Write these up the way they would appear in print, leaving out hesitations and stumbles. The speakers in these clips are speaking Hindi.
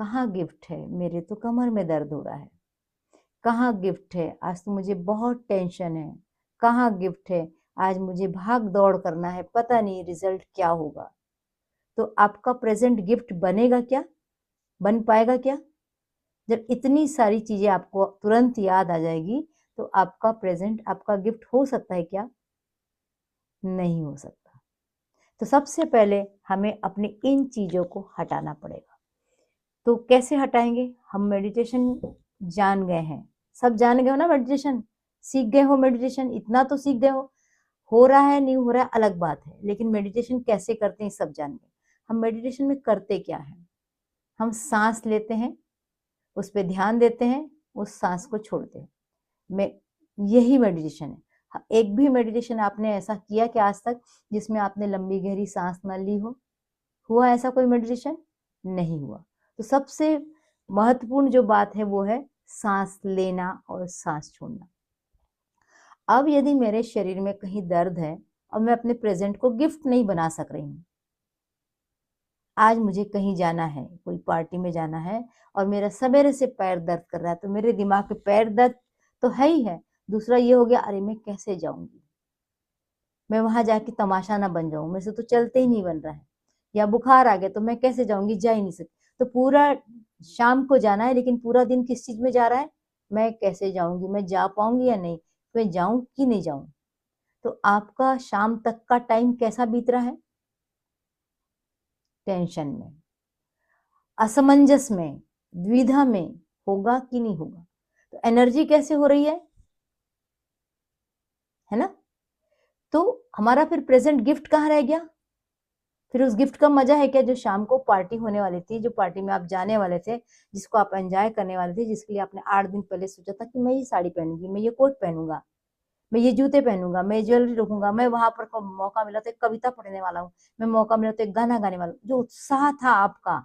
कहाँ गिफ्ट है, मेरे तो कमर में दर्द हो रहा है। कहाँ गिफ्ट है, आज तो मुझे बहुत टेंशन है। कहाँ गिफ्ट है, आज मुझे भाग दौड़ करना है, पता नहीं रिजल्ट क्या होगा। तो आपका प्रेजेंट गिफ्ट बनेगा क्या, बन पाएगा क्या? जब इतनी सारी चीजें आपको तुरंत याद आ जाएगी तो आपका प्रेजेंट, आपका गिफ्ट हो सकता है क्या? नहीं हो सकता। तो सबसे पहले हमें अपनी इन चीजों को हटाना पड़ेगा। तो कैसे हटाएंगे? हम मेडिटेशन जान गए हैं, सब जान गए हो ना मेडिटेशन, सीख गए हो मेडिटेशन, इतना तो सीख गए हो रहा है नहीं हो रहा है अलग बात है, लेकिन मेडिटेशन कैसे करते हैं सब जान गए। हम मेडिटेशन में करते क्या है? हम सांस लेते हैं, उस पर ध्यान देते हैं, उस सांस को छोड़ते हैं। मैं यही मेडिटेशन है। एक भी मेडिटेशन आपने ऐसा किया कि आज तक जिसमें आपने लंबी गहरी सांस न ली हो? हुआ ऐसा कोई मेडिटेशन? नहीं हुआ। तो सबसे महत्वपूर्ण जो बात है वो है सांस लेना और सांस छोड़ना। अब यदि मेरे शरीर में कहीं दर्द है और मैं अपने प्रेजेंट को गिफ्ट नहीं बना सक रही हूँ, आज मुझे कहीं जाना है, कोई पार्टी में जाना है और मेरा सवेरे से पैर दर्द कर रहा है, तो मेरे दिमाग में पैर दर्द तो है ही है, दूसरा ये हो गया अरे मैं कैसे जाऊंगी, मैं वहां जाके तमाशा ना बन जाऊं, मेरे से तो चलते ही नहीं बन रहा है, या बुखार आ गया तो मैं कैसे जाऊंगी, जा ही नहीं सकती। तो पूरा शाम को जाना है लेकिन पूरा दिन किस चीज में जा रहा है? मैं कैसे जाऊंगी, मैं जा पाऊंगी या नहीं, मैं जाऊं कि नहीं जाऊं। तो आपका शाम तक का टाइम कैसा बीत रहा है? टेंशन में, असमंजस में, द्विधा में, होगा कि नहीं होगा। तो एनर्जी कैसे हो रही है ना? तो हमारा फिर प्रेजेंट गिफ्ट कहाँ रह गया? फिर उस गिफ्ट का मजा है क्या? जो शाम को पार्टी होने वाली थी, जो पार्टी में आप जाने वाले थे, जिसको आप एंजॉय करने वाले थे, जिसके लिए आपने 8 दिन पहले सोचा था कि मैं ये साड़ी पहनूंगी, मैं ये कोट पहनूंगा, मैं ये जूते पहनूंगा, मैं ज्वेलरी रखूंगा, मैं वहां पर मौका मिला तो एक कविता पढ़ने वाला हूँ, मैं मौका मिला तो एक गाना गाने वाला हूँ, जो उत्साह था आपका,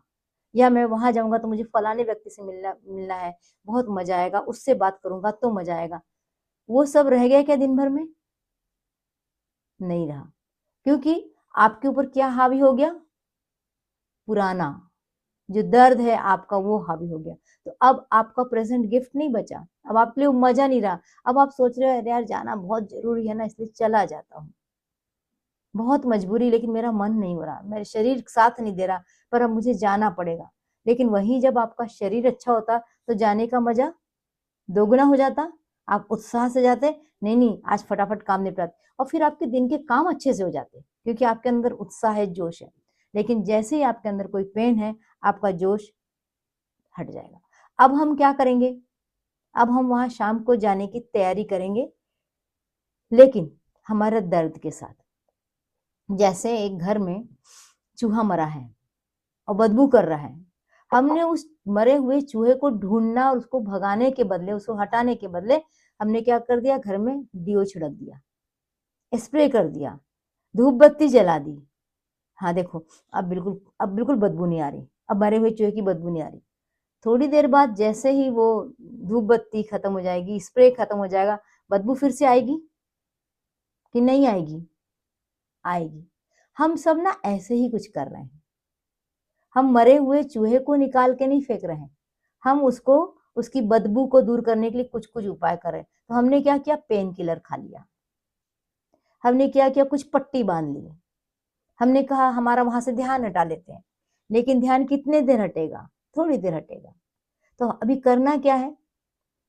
या मैं वहां जाऊंगा तो मुझे फलाने व्यक्ति से मिलना मिलना है, बहुत मजा आएगा, उससे बात करूंगा तो मजा आएगा, वो सब रह गया क्या दिन भर में? नहीं रहा। क्योंकि आपके ऊपर क्या हावी हो गया? पुराना जो दर्द है आपका वो हावी हो गया। तो अब आपका प्रेजेंट गिफ्ट नहीं बचा, अब आपके लिए मजा नहीं रहा। अब आप सोच रहे हो अरे यार जाना बहुत जरूरी है ना, इसलिए चला जाता हूँ, बहुत मजबूरी, लेकिन मेरा मन नहीं हो रहा, मेरे शरीर साथ नहीं दे रहा, पर अब मुझे जाना पड़ेगा। लेकिन वहीं जब आपका शरीर अच्छा होता तो जाने का मजा दोगुना हो जाता, आप उत्साह से जाते, नहीं नहीं आज फटाफट काम निपटाते, और फिर आपके दिन के काम अच्छे से हो जाते क्योंकि आपके अंदर उत्साह है, जोश है। लेकिन जैसे ही आपके अंदर कोई पेन है, आपका जोश हट जाएगा। अब हम क्या करेंगे? अब हम वहां शाम को जाने की तैयारी करेंगे, लेकिन हमारा दर्द के साथ। जैसे एक घर में चूहा मरा है और बदबू कर रहा है, हमने उस मरे हुए चूहे को ढूंढना और उसको भगाने के बदले, उसको हटाने के बदले हमने क्या कर दिया? घर में डीओ छिड़क दिया, स्प्रे कर दिया, धूप बत्ती जला दी। हाँ देखो, अब बिल्कुल बदबू नहीं आ रही, अब मरे हुए चूहे की बदबू नहीं आ रही। थोड़ी देर बाद जैसे ही वो धूप बत्ती खत्म हो जाएगी, स्प्रे खत्म हो जाएगा, बदबू फिर से आएगी कि नहीं आएगी? आएगी। हम सब ना ऐसे ही कुछ कर रहे हैं, हम मरे हुए चूहे को निकाल के नहीं फेंक रहे हैं, हम उसको, उसकी बदबू को दूर करने के लिए कुछ कुछ उपाय कर रहे हैं। तो हमने क्या किया? पेन किलर खा लिया, हमने क्या किया? कुछ पट्टी बांध ली, हमने कहा हमारा वहां से ध्यान हटा लेते हैं। लेकिन ध्यान कितने देर हटेगा? थोड़ी देर हटेगा। तो अभी करना क्या है?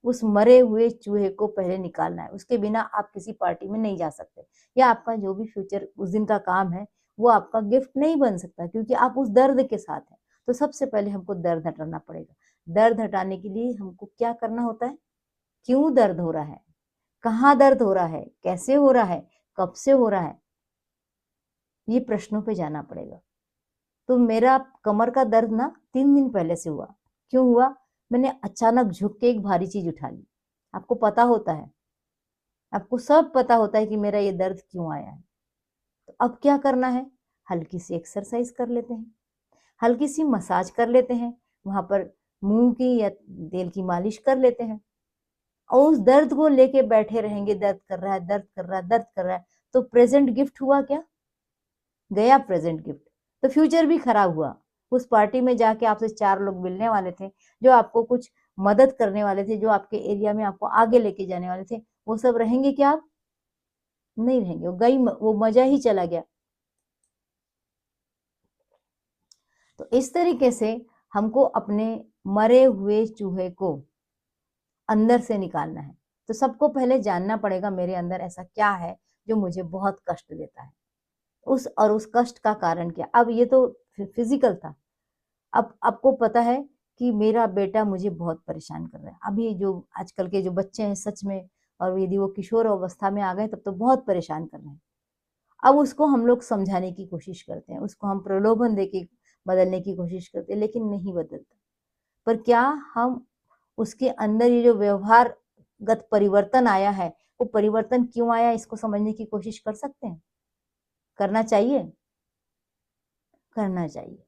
उस मरे हुए चूहे को पहले निकालना है, उसके बिना आप किसी पार्टी में नहीं जा सकते, या आपका जो भी फ्यूचर उस दिन का काम है वो आपका गिफ्ट नहीं बन सकता, क्योंकि आप उस दर्द के साथ हैं। तो सबसे पहले हमको दर्द हटाना पड़ेगा। दर्द हटाने के लिए हमको क्या करना होता है? क्यों दर्द हो रहा है, कहाँ दर्द हो रहा है, कैसे हो रहा है, कब से हो रहा है, ये प्रश्नों पे जाना पड़ेगा। तो मेरा कमर का दर्द ना 3 दिन पहले से हुआ। क्यों हुआ? मैंने अचानक झुक के एक भारी चीज उठा ली। आपको पता होता है, आपको सब पता होता है कि मेरा ये दर्द क्यों आया है। तो अब क्या करना है? हल्की सी एक्सरसाइज कर लेते हैं, हल्की सी मसाज कर लेते हैं, वहां पर मूंग की या तेल की मालिश कर लेते हैं, और उस दर्द को लेके बैठे रहेंगे, दर्द कर रहा है, दर्द कर रहा है, दर्द कर रहा है, तो प्रेजेंट गिफ्ट हुआ क्या? गया प्रेजेंट गिफ्ट। तो फ्यूचर भी खराब हुआ। उस पार्टी में जाके आपसे 4 लोग मिलने वाले थे, जो आपको कुछ मदद करने वाले थे, जो आपके एरिया में आपको आगे लेके जाने वाले थे, वो सब रहेंगे क्या आप? नहीं रहेंगे, वो मजा ही चला गया। तो इस तरीके से हमको अपने मरे हुए चूहे को अंदर से निकालना है। तो सबको पहले जानना पड़ेगा मेरे अंदर ऐसा क्या है जो मुझे बहुत कष्ट देता है, उस कष्ट का कारण क्या। अब ये तो फिजिकल था, अब आपको पता है कि मेरा बेटा मुझे बहुत परेशान कर रहा है। अभी जो आजकल के जो बच्चे हैं सच में, और यदि वो किशोर अवस्था में आ गए तब तो बहुत परेशान कर रहे हैं। अब उसको हम लोग समझाने की कोशिश करते हैं, उसको हम प्रलोभन देके बदलने की कोशिश करते हैं, लेकिन नहीं बदलता। पर क्या हम उसके अंदर ये जो व्यवहारगत परिवर्तन आया है, वो परिवर्तन क्यों आया इसको समझने की कोशिश कर सकते हैं? करना चाहिए, करना चाहिए।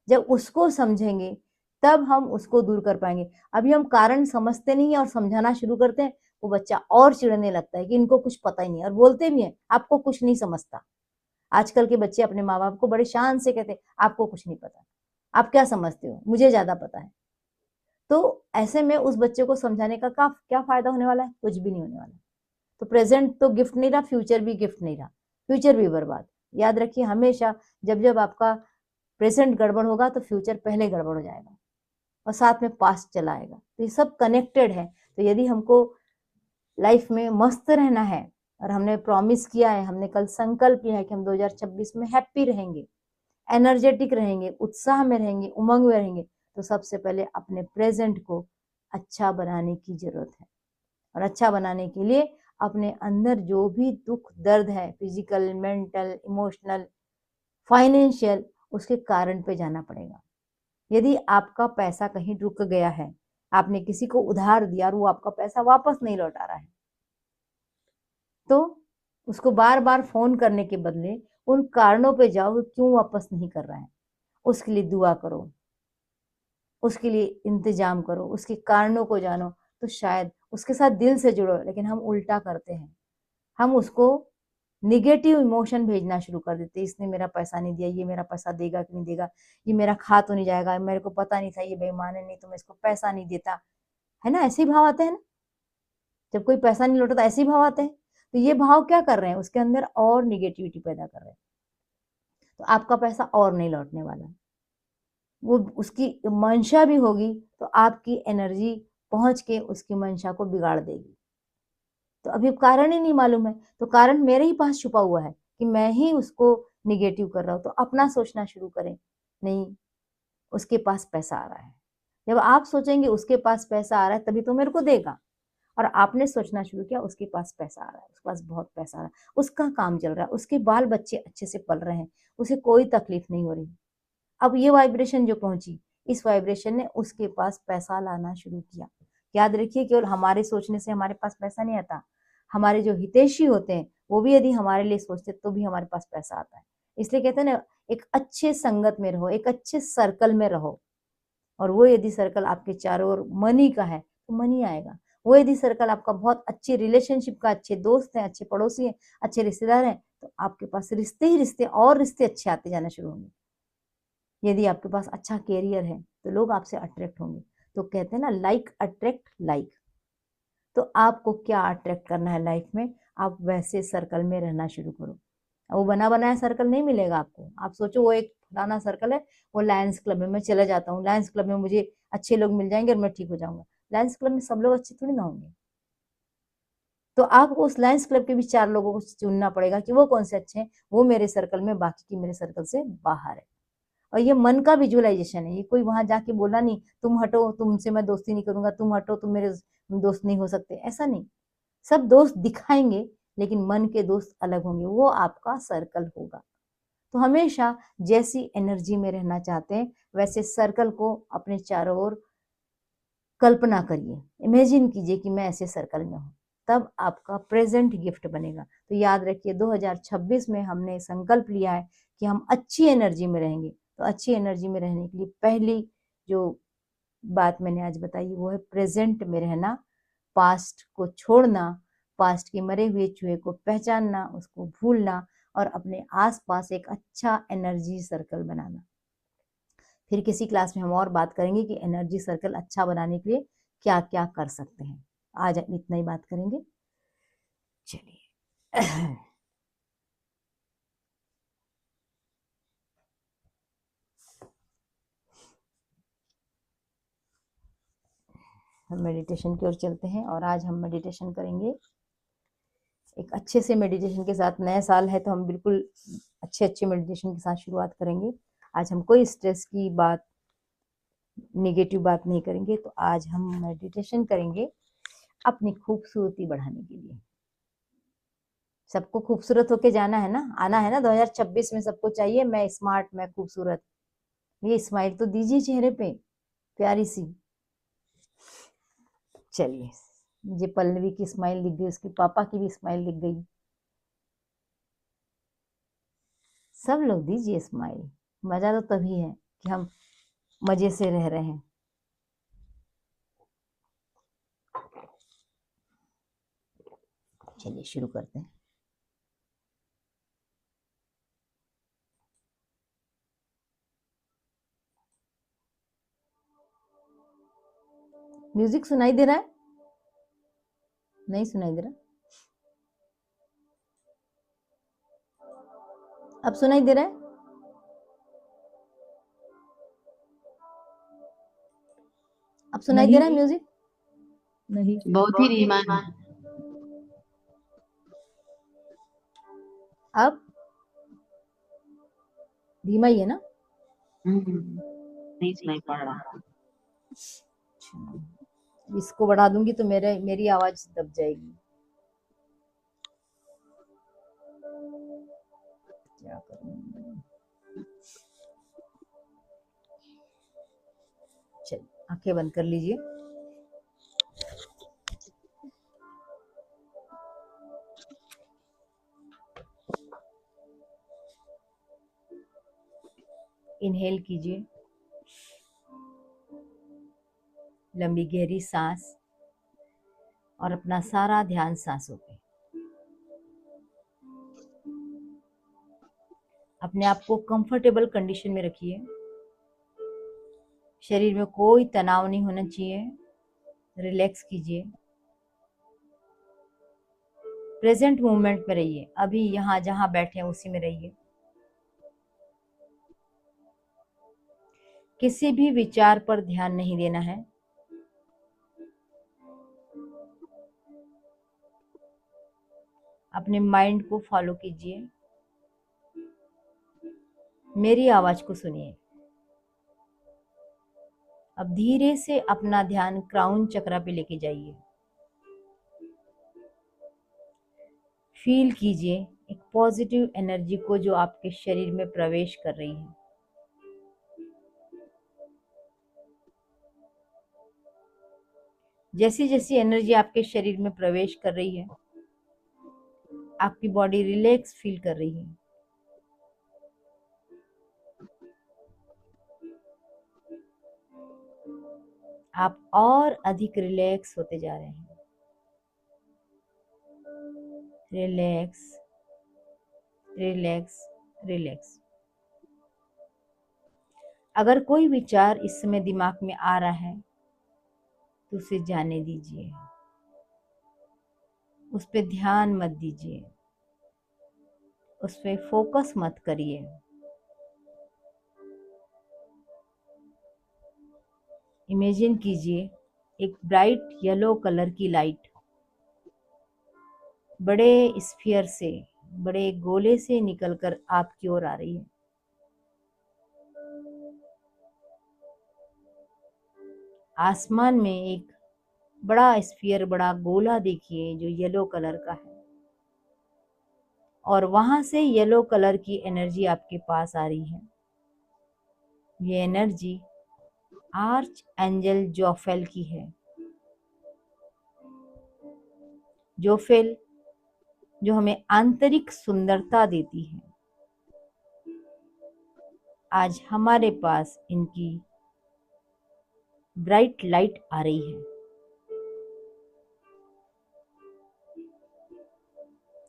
जब उसको समझेंगे तब हम उसको दूर कर पाएंगे। अभी हम कारण समझते नहीं है और समझाना शुरू करते हैं, वो बच्चा और चिढ़ने लगता है कि इनको कुछ पता ही नहीं, और बोलते भी हैं आपको कुछ नहीं समझता। आजकल के बच्चे अपने माँ बाप को बड़े शान से कहते हैं आपको कुछ नहीं पता, आप क्या समझते हो, मुझे ज्यादा पता है। तो ऐसे में उस बच्चे को समझाने का क्या फायदा होने वाला है? कुछ भी नहीं होने वाला। तो प्रेजेंट तो गिफ्ट नहीं रहा, फ्यूचर भी गिफ्ट नहीं रहा, फ्यूचर भी बर्बाद। याद रखिए हमेशा, जब जब आपका प्रेजेंट गड़बड़ होगा तो फ्यूचर पहले गड़बड़ हो जाएगा और साथ में पास्ट चला आएगा। तो ये सब कनेक्टेड है। तो यदि हमको लाइफ में मस्त रहना है और हमने प्रॉमिस किया है, हमने कल संकल्प लिया है कि हम 2026 में हैप्पी रहेंगे, एनर्जेटिक रहेंगे, उत्साह में रहेंगे, उमंग में रहेंगे, तो सबसे पहले अपने प्रेजेंट को अच्छा बनाने की जरूरत है। और अच्छा बनाने के लिए अपने अंदर जो भी दुख दर्द है, फिजिकल, मेंटल, इमोशनल, फाइनेंशियल, उसके कारण पे जाना पड़ेगा। यदि आपका पैसा कहीं रुक गया है, आपने किसी को उधार दिया और वो आपका पैसा वापस नहीं लौटा रहा है, तो उसको बार बार फोन करने के बदले उन कारणों पे जाओ कि क्यों वापस नहीं कर रहा है। उसके लिए दुआ करो, उसके लिए इंतजाम करो, उसके कारणों को जानो, तो शायद उसके साथ दिल से जुड़ो। लेकिन हम उल्टा करते हैं, हम उसको निगेटिव इमोशन भेजना शुरू कर देते हैं। इसने मेरा पैसा नहीं दिया, ये मेरा पैसा देगा कि नहीं देगा, ये मेरा खा तो नहीं जाएगा, मेरे को पता नहीं था ये बेईमान है, नहीं तो मैं इसको पैसा नहीं देता, है ना। ऐसे ही भाव आते हैं ना, जब कोई पैसा नहीं लौटता ऐसे ही भाव आते हैं। तो ये भाव क्या कर रहे हैं? उसके अंदर और निगेटिविटी पैदा कर रहे हैं। तो आपका पैसा और नहीं लौटने वाला। वो उसकी मंशा भी होगी तो आपकी एनर्जी पहुंच के उसकी मंशा को बिगाड़ देगी। तो अभी कारण ही नहीं मालूम है, तो कारण मेरे ही पास छुपा हुआ है कि मैं ही उसको निगेटिव कर रहा हूं। तो अपना सोचना शुरू करें, नहीं उसके पास पैसा आ रहा है। जब आप सोचेंगे उसके पास पैसा आ रहा है तभी तो मेरे को देगा, और आपने सोचना शुरू किया उसके पास पैसा आ रहा है, उसके पास बहुत पैसा आ रहा है, उसका काम चल रहा है, उसके बाल बच्चे अच्छे से पल रहे हैं, उसे कोई तकलीफ नहीं हो रही। अब ये वाइब्रेशन जो पहुंची, इस वाइब्रेशन ने उसके पास पैसा लाना शुरू किया। याद रखिए केवल हमारे सोचने से हमारे पास पैसा नहीं आता, हमारे जो हितैषी होते हैं वो भी यदि हमारे लिए सोचते तो भी हमारे पास पैसा आता है। इसलिए कहते हैं ना, एक अच्छे संगत में रहो, एक अच्छे सर्कल में रहो, और वो यदि सर्कल आपके चारों ओर मनी का है तो मनी आएगा। वो यदि सर्कल आपका बहुत अच्छे रिलेशनशिप का, अच्छे दोस्त हैं, अच्छे पड़ोसी हैं, अच्छे रिश्तेदार हैं, तो आपके पास रिश्ते ही रिश्ते और रिश्ते अच्छे आते जाना शुरू होंगे। यदि आपके पास अच्छा कैरियर है तो लोग आपसे अट्रैक्ट होंगे। तो कहते हैं ना, लाइक अट्रैक्ट लाइक। तो आपको क्या अट्रैक्ट करना है लाइफ में, आप वैसे सर्कल में रहना शुरू करो। वो बना बनाया सर्कल नहीं मिलेगा आपको। आप सोचो वो एक फलाना सर्कल है, वो लायंस क्लब में मैं चला जाता हूँ, लायंस क्लब में मुझे अच्छे लोग मिल जाएंगे और मैं ठीक हो जाऊंगा। लायंस क्लब में सब लोग अच्छे थोड़ी ना होंगे। तो आपको उस लायंस क्लब के भी 4 लोगों को चुनना पड़ेगा कि वो कौन से अच्छे हैं, वो मेरे सर्कल में, बाकी की मेरे सर्कल से बाहर है। और ये मन का विजुअलाइजेशन है, ये कोई वहां जाके बोला नहीं तुम हटो, तुमसे मैं दोस्ती नहीं करूंगा, तुम हटो, तुम मेरे दोस्त नहीं हो सकते, ऐसा नहीं। सब दोस्त दिखाएंगे लेकिन मन के दोस्त अलग होंगे, वो आपका सर्कल होगा। तो हमेशा जैसी एनर्जी में रहना चाहते हैं वैसे सर्कल को अपने चारों ओर कल्पना करिए, इमेजिन कीजिए कि मैं ऐसे सर्कल में हूँ, तब आपका प्रेजेंट गिफ्ट बनेगा। तो याद रखिए 2026 में हमने संकल्प लिया है कि हम अच्छी एनर्जी में रहेंगे। तो अच्छी एनर्जी में रहने के लिए पहली जो बात मैंने आज बताई वो है प्रेजेंट में रहना, पास्ट को छोड़ना, पास्ट के मरे हुए चूहे को पहचानना, उसको भूलना, और अपने आसपास एक अच्छा एनर्जी सर्कल बनाना। फिर किसी क्लास में हम और बात करेंगे कि एनर्जी सर्कल अच्छा बनाने के लिए क्या क्या कर सकते हैं। आज इतना ही बात करेंगे। चलिए हम मेडिटेशन की ओर चलते हैं और आज हम मेडिटेशन करेंगे एक अच्छे से मेडिटेशन के साथ। नया साल है तो हम बिल्कुल अच्छे मेडिटेशन के साथ शुरुआत करेंगे। आज हम कोई स्ट्रेस की बात, नेगेटिव बात नहीं करेंगे। तो आज हम मेडिटेशन करेंगे अपनी खूबसूरती बढ़ाने के लिए। सबको खूबसूरत होके जाना है ना, आना है ना 2026 में। सबको चाहिए मैं स्मार्ट, मैं खूबसूरत। ये स्माइल तो दीजिए चेहरे पे प्यारी सी। चलिए, मुझे पल्लवी की स्माइल दिख गई, उसके पापा की भी स्माइल दिख गई। सब लोग दीजिए स्माइल। मजा तो तभी है कि हम मजे से रह रहे हैं। चलिए शुरू करते हैं। म्यूजिक सुनाई दे रहा है? नहीं सुनाई दे रहा? अब सुनाई दे रहा है? अब सुनाई दे रहा है म्यूजिक? नहीं, बहुत ही धीमा है। अब धीमा ही है ना? नहीं सुनाई पड़ रहा। इसको बढ़ा दूंगी तो मेरी आवाज दब जाएगी। क्या करूं? चलिए आंखें बंद कर लीजिए। इनहेल कीजिए, लंबी गहरी सांस, और अपना सारा ध्यान सांसों पे। अपने आप को कंफर्टेबल कंडीशन में रखिए। शरीर में कोई तनाव नहीं होना चाहिए। रिलैक्स कीजिए। प्रेजेंट मोमेंट में रहिए। अभी यहाँ जहाँ बैठे हैं उसी में रहिए। किसी भी विचार पर ध्यान नहीं देना है। अपने माइंड को फॉलो कीजिए। मेरी आवाज को सुनिए। अब धीरे से अपना ध्यान क्राउन चक्रा पे लेके जाइए। फील कीजिए एक पॉजिटिव एनर्जी को जो आपके शरीर में प्रवेश कर रही है। जैसी जैसी एनर्जी आपके शरीर में प्रवेश कर रही है, आपकी बॉडी रिलैक्स फील कर रही है। आप और अधिक रिलैक्स होते जा रहे हैं। Relax, relax, relax. अगर कोई विचार इस समय दिमाग में आ रहा है तो उसे जाने दीजिए। उस पे ध्यान मत दीजिए। उस पे फोकस मत करिए। इमेजिन कीजिए एक ब्राइट येलो कलर की लाइट बड़े स्फीयर से, बड़े गोले से निकलकर आपकी ओर आ रही है। आसमान में एक बड़ा स्फीयर, बड़ा गोला देखिए जो येलो कलर का है, और वहां से येलो कलर की एनर्जी आपके पास आ रही है। ये एनर्जी आर्च एंजल जोफेल की है। जोफेल जो हमें आंतरिक सुंदरता देती है, आज हमारे पास इनकी ब्राइट लाइट आ रही है।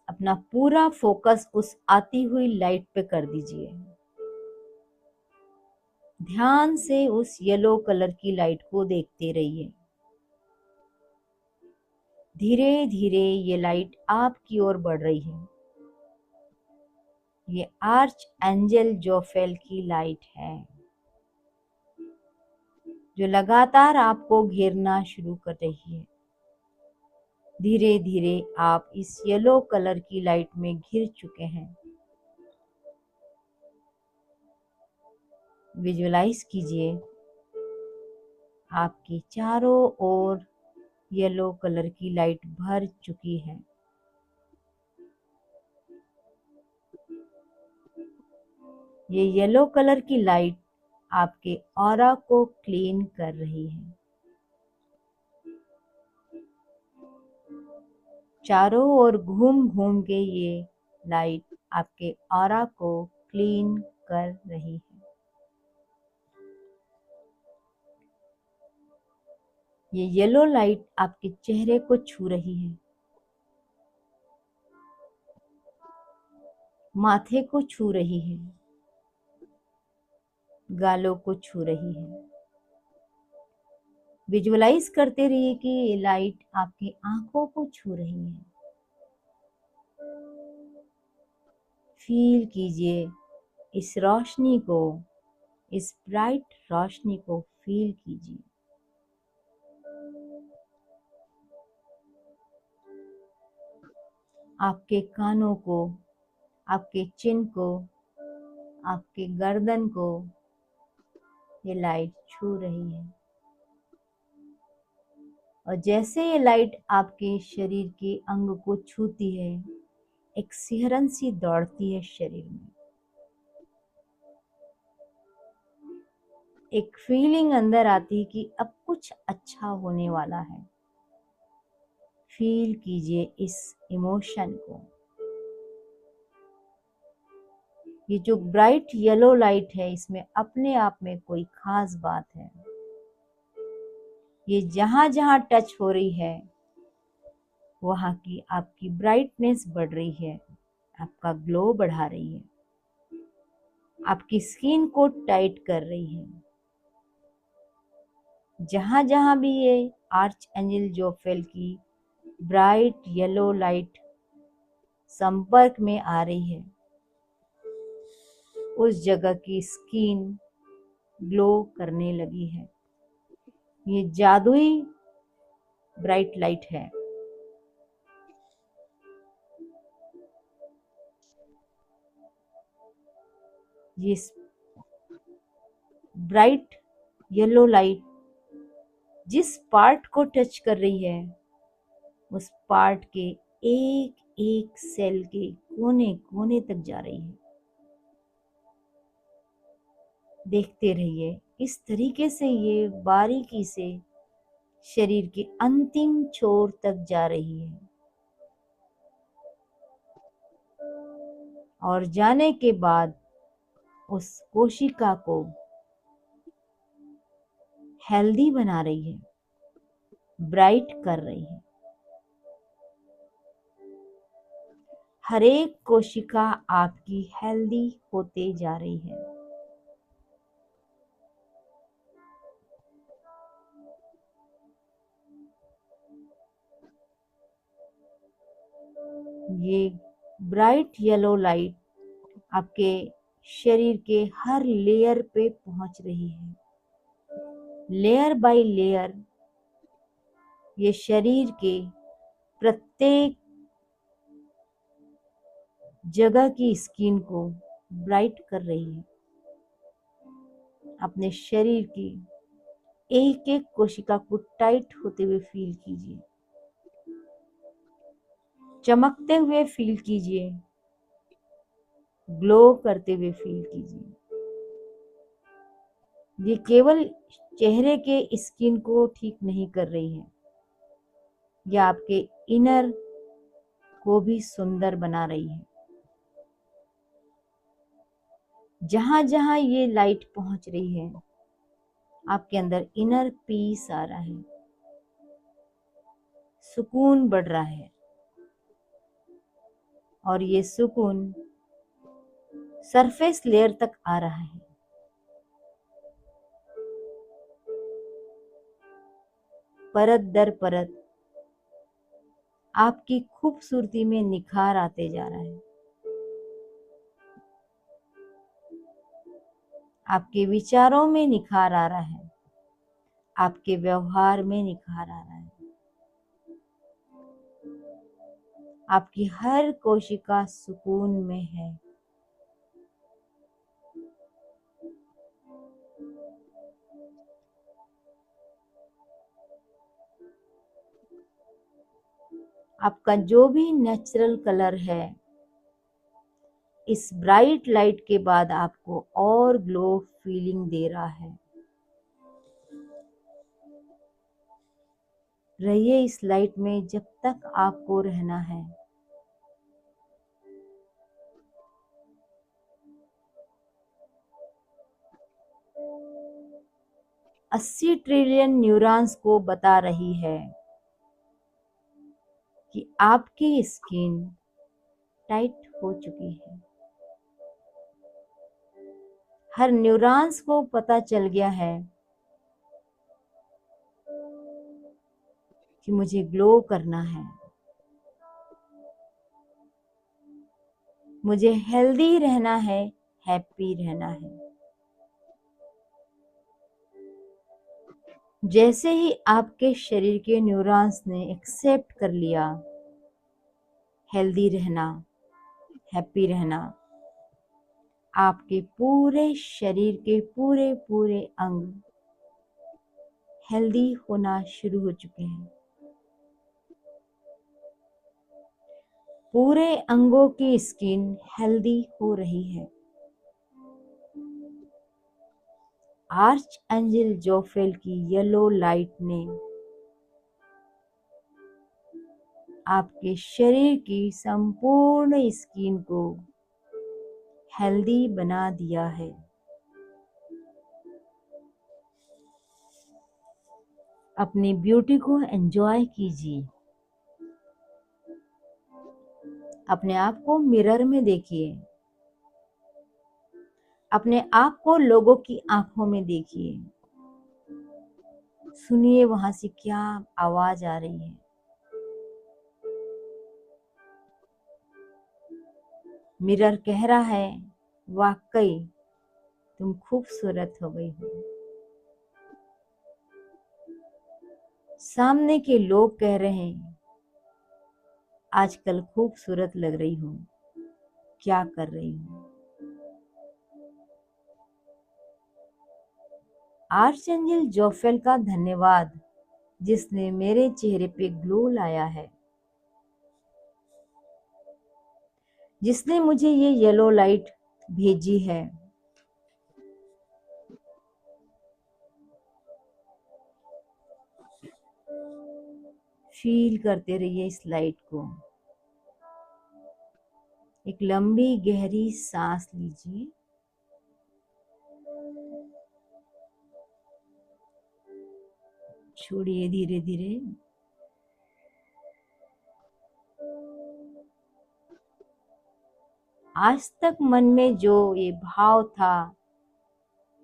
अपना पूरा फोकस उस आती हुई लाइट पे कर दीजिए। ध्यान से उस येलो कलर की लाइट को देखते रहिए। धीरे धीरे ये लाइट आपकी ओर बढ़ रही है। ये आर्च एंजल जोफेल की लाइट है जो लगातार आपको घेरना शुरू कर रही है। धीरे धीरे आप इस येलो कलर की लाइट में घिर चुके हैं। विजुअलाइज कीजिए आपके चारों ओर येलो कलर की लाइट भर चुकी है। ये येलो कलर की लाइट आपके ऑरा को क्लीन कर रही है। चारों ओर घूम घूम के ये लाइट आपके ऑरा को क्लीन कर रही है। ये येलो लाइट आपके चेहरे को छू रही है, माथे को छू रही है, गालों को छू रही है। विजुअलाइज करते रहिए कि ये लाइट आपकी आंखों को छू रही है। फील कीजिए इस रोशनी को, इस ब्राइट रोशनी को फील कीजिए। आपके कानों को, आपके चिन को, आपके गर्दन को ये लाइट छू रही है। और जैसे ये लाइट आपके शरीर के अंग को छूती है, एक सिहरन सी दौड़ती है शरीर में। एक फीलिंग अंदर आती है कि अब कुछ अच्छा होने वाला है। फील कीजिए इस इमोशन को। ये जो ब्राइट येलो लाइट है, इसमें अपने आप में कोई खास बात है। ये जहां जहां टच हो रही है वहां की आपकी ब्राइटनेस बढ़ रही है, आपका ग्लो बढ़ा रही है, आपकी स्किन को टाइट कर रही है। जहां जहां भी ये आर्च एंजल जोफेल की ब्राइट येलो लाइट संपर्क में आ रही है, उस जगह की स्किन ग्लो करने लगी है। ये जादुई ब्राइट लाइट है। ये ब्राइट येलो लाइट जिस पार्ट को टच कर रही है, उस पार्ट के एक एक सेल के कोने कोने तक जा रही है। देखते रहिए इस तरीके से ये बारीकी से शरीर के अंतिम छोर तक जा रही है। और जाने के बाद उस कोशिका को हेल्दी बना रही है, ब्राइट कर रही है। हर एक कोशिका आपकी हेल्दी होते जा रही है। ये ब्राइट येलो लाइट आपके शरीर के हर लेयर पे पहुंच रही है। लेयर बाय लेयर ये शरीर के प्रत्येक जगह की स्किन को ब्राइट कर रही है। अपने शरीर की एक एक कोशिका को टाइट होते हुए फील कीजिए, चमकते हुए फील कीजिए, ग्लो करते हुए फील कीजिए। ये केवल चेहरे के स्किन को ठीक नहीं कर रही है, यह आपके इनर को भी सुंदर बना रही है। जहां जहां ये लाइट पहुंच रही है, आपके अंदर इनर पीस आ रहा है, सुकून बढ़ रहा है। और ये सुकून सरफेस लेयर तक आ रहा है। परत दर परत आपकी खूबसूरती में निखार आते जा रहा है। आपके विचारों में निखार आ रहा है, आपके व्यवहार में निखार आ रहा है। आपकी हर कोशिका सुकून में है। आपका जो भी नेचुरल कलर है, इस ब्राइट लाइट के बाद आपको और ग्लो फीलिंग दे रहा है। रहिए इस लाइट में जब तक आपको रहना है। अस्सी ट्रिलियन न्यूरॉन्स को बता रही है कि आपकी स्किन टाइट हो चुकी है। हर न्यूरॉन्स को पता चल गया है कि मुझे ग्लो करना है, मुझे हेल्दी रहना है, हैप्पी रहना है। जैसे ही आपके शरीर के न्यूरॉन्स ने एक्सेप्ट कर लिया हेल्दी रहना, हैप्पी रहना, आपके पूरे शरीर के पूरे पूरे अंग हेल्दी होना शुरू हो चुके हैं। पूरे अंगों की स्किन हेल्दी हो रही है। आर्च एंजल जोफेल की येलो लाइट ने आपके शरीर की संपूर्ण स्किन को हेल्दी बना दिया है। अपनी ब्यूटी को एंजॉय कीजिए। अपने आप को मिरर में देखिए। अपने आप को लोगों की आंखों में देखिए। सुनिए वहां से क्या आवाज आ रही है। मिरर कह रहा है, वाकई तुम खूबसूरत हो गई हो। सामने के लोग कह रहे हैं, आजकल खूबसूरत लग रही हो, क्या कर रही हो। आर्चएंजल जोफेल का धन्यवाद जिसने मेरे चेहरे पे ग्लो लाया है, जिसने मुझे ये येलो लाइट भेजी है। फील करते रहिए इस लाइट को। एक लंबी गहरी सांस लीजिए। छोड़िए धीरे धीरे। आज तक मन में जो ये भाव था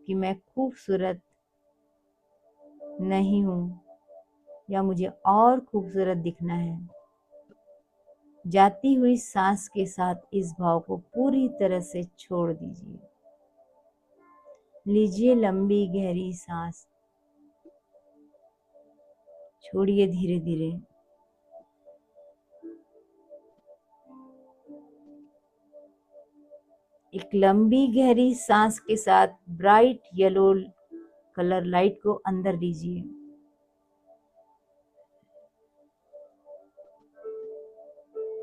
कि मैं खूबसूरत नहीं हूं या मुझे और खूबसूरत दिखना है, जाती हुई सांस के साथ इस भाव को पूरी तरह से छोड़ दीजिए। लीजिए लंबी गहरी सांस। छोड़िए धीरे धीरे। एक लंबी गहरी सांस के साथ ब्राइट येलो कलर लाइट को अंदर लीजिए।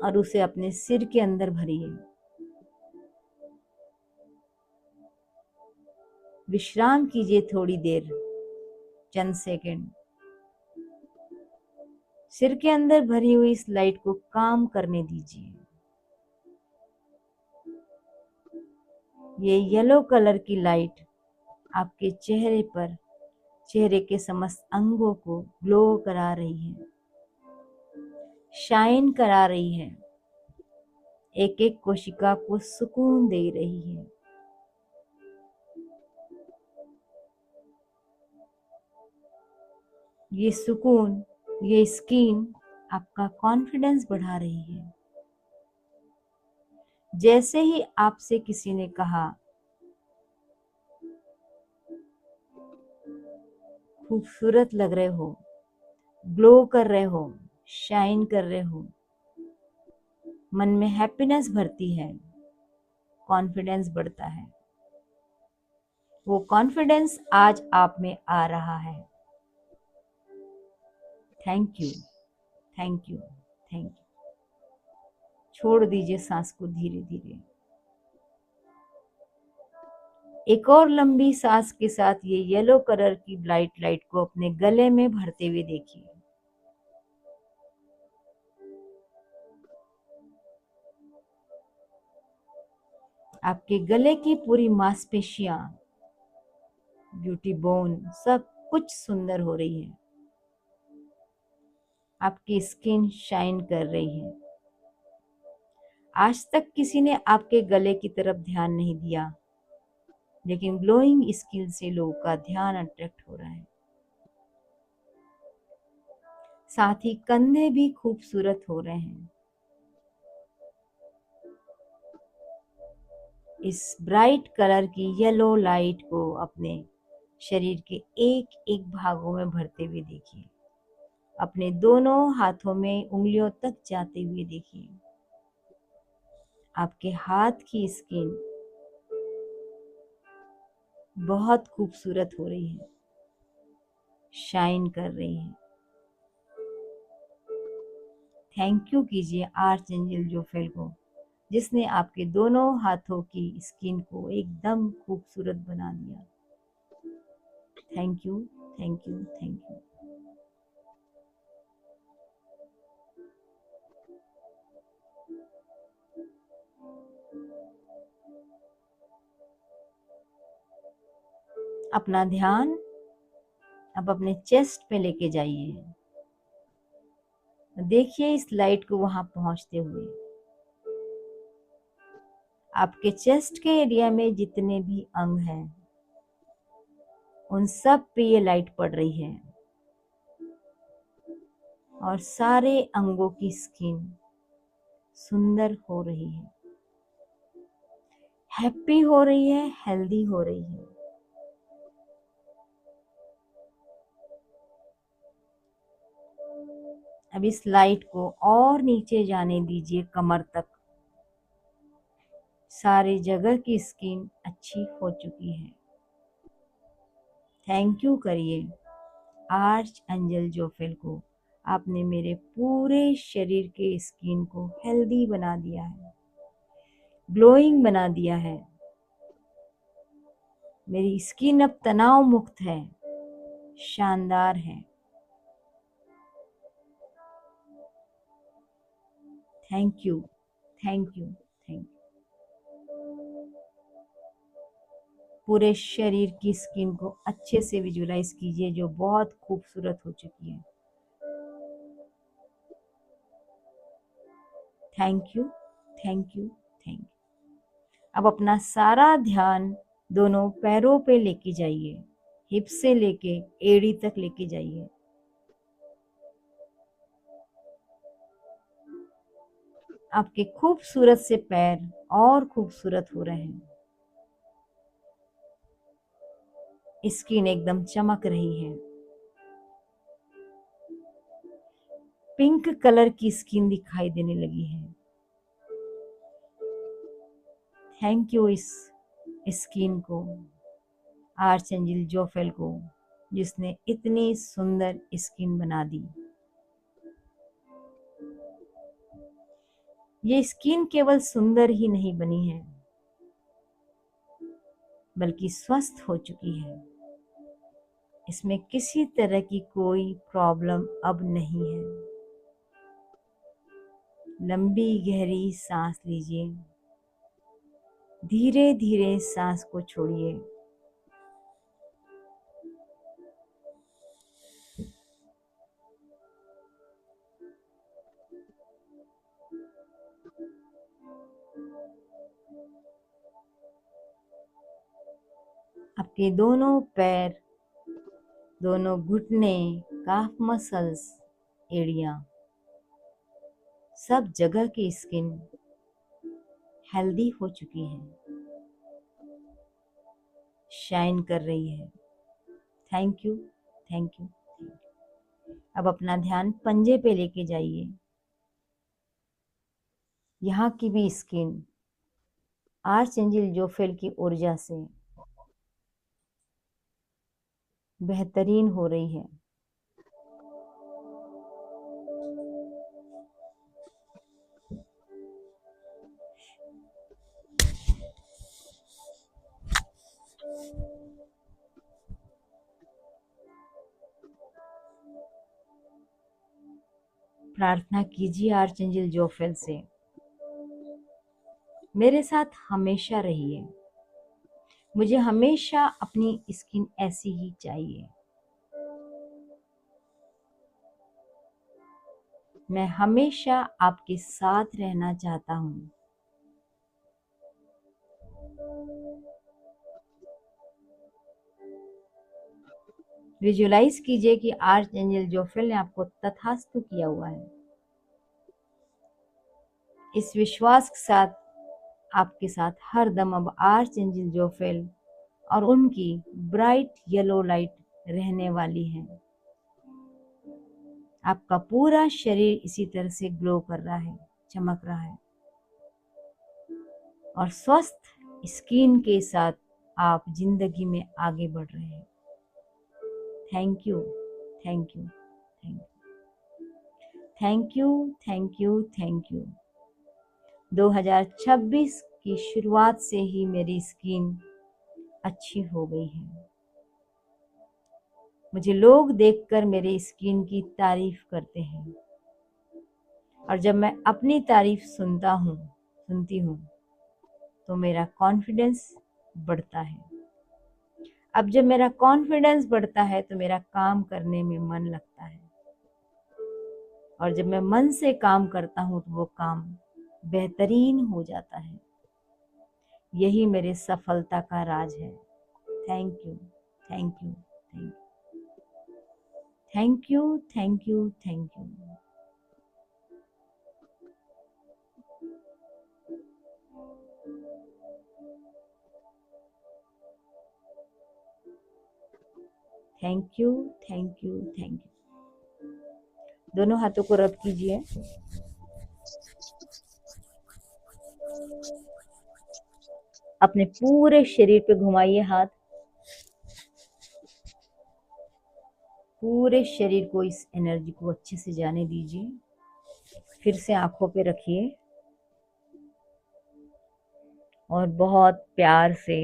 और उसे अपने सिर के अंदर भरिए। विश्राम कीजिए थोड़ी देर, चंद सेकंड। सिर के अंदर भरी हुई इस लाइट को काम करने दीजिए। ये येलो कलर की लाइट आपके चेहरे पर, चेहरे के समस्त अंगों को ग्लो करा रही है, शाइन करा रही है, एक एक कोशिका को सुकून दे रही है। ये सुकून, ये स्किन आपका कॉन्फिडेंस बढ़ा रही है। जैसे ही आपसे किसी ने कहा खूबसूरत लग रहे हो, ग्लो कर रहे हो, शाइन कर रहे हो, मन में हैप्पीनेस भरती है, कॉन्फिडेंस बढ़ता है। वो कॉन्फिडेंस आज आप में आ रहा है। Thank you, thank you, thank you. छोड़ दीजिए सांस को धीरे धीरे। एक और लंबी सांस के साथ ये येलो कलर की ब्राइट लाइट को अपने गले में भरते हुए देखिए। आपके गले की पूरी मांसपेशियां, ब्यूटी बोन, सब कुछ सुंदर हो रही है। आपकी स्किन शाइन कर रही है। आज तक किसी ने आपके गले की तरफ ध्यान नहीं दिया, लेकिन ग्लोइंग स्किन से लोगों का ध्यान अट्रैक्ट हो रहा है। साथ ही कंधे भी खूबसूरत हो रहे हैं। इस ब्राइट कलर की येलो लाइट को अपने शरीर के एक एक भागों में भरते हुए देखिए। अपने दोनों हाथों में उंगलियों तक जाते हुए देखिए। आपके हाथ की स्किन बहुत खूबसूरत हो रही है, शाइन कर रही है। थैंक यू कीजिए आर्चएंजल जोफेल को, जिसने आपके दोनों हाथों की स्किन को एकदम खूबसूरत बना दिया। Thank you, thank you, thank you. अपना ध्यान अब अपने चेस्ट पे लेके जाइए। देखिए इस लाइट को वहां पहुंचते हुए। आपके चेस्ट के एरिया में जितने भी अंग हैं, उन सब पे ये लाइट पड़ रही है और सारे अंगों की स्किन सुंदर हो रही है, हैप्पी हो रही है, हेल्दी हो रही है। अब इस लाइट को और नीचे जाने दीजिए कमर तक। सारी जगह की स्किन अच्छी हो चुकी है। थैंक यू करिए आर्च एंजल जोफेल को। आपने मेरे पूरे शरीर के स्किन को हेल्दी बना दिया है, ग्लोइंग बना दिया है। मेरी स्किन अब तनाव मुक्त है, शानदार है। Thank you, thank you, thank you. पूरे शरीर की स्किन को अच्छे से विजुलाइज कीजिए, जो बहुत खूबसूरत हो चुकी है। Thank you, thank you, thank you. अब अपना सारा ध्यान दोनों पैरों पे लेके जाइए, हिप से लेके एड़ी तक लेके जाइए। आपके खूबसूरत से पैर और खूबसूरत हो रहे हैं। स्किन एकदम चमक रही है। पिंक कलर की स्किन दिखाई देने लगी है। थैंक यू इस स्किन को, आर्चएंजल जोफेल को, जिसने इतनी सुंदर स्किन बना दी। ये स्किन केवल सुंदर ही नहीं बनी है, बल्कि स्वस्थ हो चुकी है। इसमें किसी तरह की कोई प्रॉब्लम अब नहीं है। लंबी गहरी सांस लीजिए, धीरे धीरे सांस को छोड़िए। आपके दोनों पैर, दोनों घुटने, काफ मसल्स एरिया, सब जगह की स्किन हेल्दी हो चुकी है, शाइन कर रही है। Thank you, thank you. अब अपना ध्यान पंजे पे लेके जाइए। यहाँ की भी स्किन आर्चएंजल जोफेल की ऊर्जा से बेहतरीन हो रही है। प्रार्थना कीजिए आर्चएंजल जोफेल से, मेरे साथ हमेशा रहिए, मुझे हमेशा अपनी स्किन ऐसी ही चाहिए, मैं हमेशा आपके साथ रहना चाहता हूँ। विजुलाइज कीजिए कि आर्चएंजल जोफेल ने आपको तथास्तु किया हुआ है। इस विश्वास के साथ आपके साथ हर दम अब आर्चएंजल जोफेल और उनकी ब्राइट येलो लाइट रहने वाली है। आपका पूरा शरीर इसी तरह से ग्लो कर रहा है, चमक रहा है, और स्वस्थ स्किन के साथ आप जिंदगी में आगे बढ़ रहे हैं। Thank you, thank you, thank you, thank you, thank you, thank you. 2026 की शुरुआत से ही मेरी स्किन अच्छी हो गई है। मुझे लोग देखकर मेरे स्किन की तारीफ करते हैं, और जब मैं अपनी तारीफ सुनती हूँ तो मेरा कॉन्फिडेंस बढ़ता है। अब जब मेरा कॉन्फिडेंस बढ़ता है तो मेरा काम करने में मन लगता है, और जब मैं मन से काम करता हूँ तो वो काम बेहतरीन हो जाता है। यही मेरे सफलता का राज है। Thank you, thank you, thank you, thank you, thank you. Thank you, thank you, thank you. दोनों हाथों को रब कीजिए। अपने पूरे शरीर पे घुमाइए हाथ, पूरे शरीर को इस एनर्जी को अच्छे से जाने दीजिए। फिर से आंखों पे रखिए और बहुत प्यार से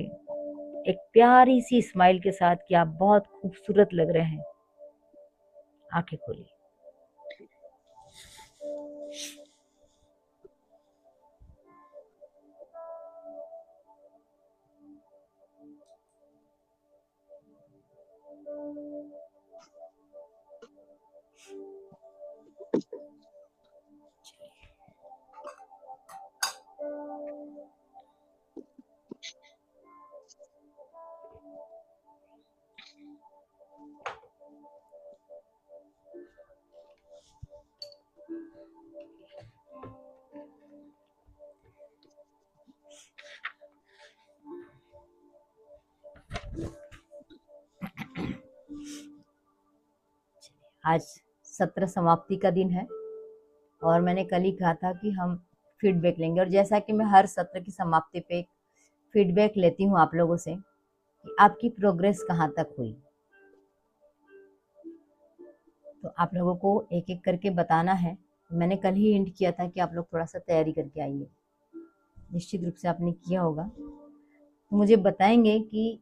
एक प्यारी सी स्माइल के साथ कि आप बहुत खूबसूरत लग रहे हैं, आंखें खोलिए। आज सत्र समाप्ति का दिन है, और मैंने कल ही कहा था कि हम फीडबैक लेंगे, और जैसा कि मैं हर सत्र की समाप्ति पे एक फीडबैक लेती हूँ आप लोगों से कि आपकी प्रोग्रेस कहाँ तक हुई, तो आप लोगों को एक एक करके बताना है। मैंने कल ही हिंट किया था कि आप लोग थोड़ा सा तैयारी करके आइए, निश्चित रूप से आपने किया होगा। तो मुझे बताएंगे कि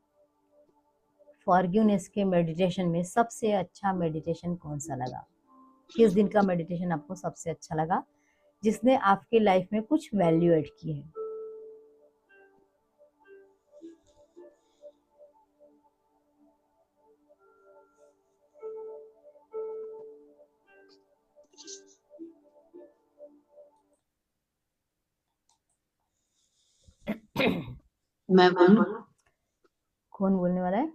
फॉरगिवनेस के मेडिटेशन में सबसे अच्छा मेडिटेशन कौन सा लगा, किस दिन का मेडिटेशन आपको सबसे अच्छा लगा, जिसने आपके लाइफ में कुछ वैल्यू ऐड की है। मैं बोलूं? कौन बोलने वाला है?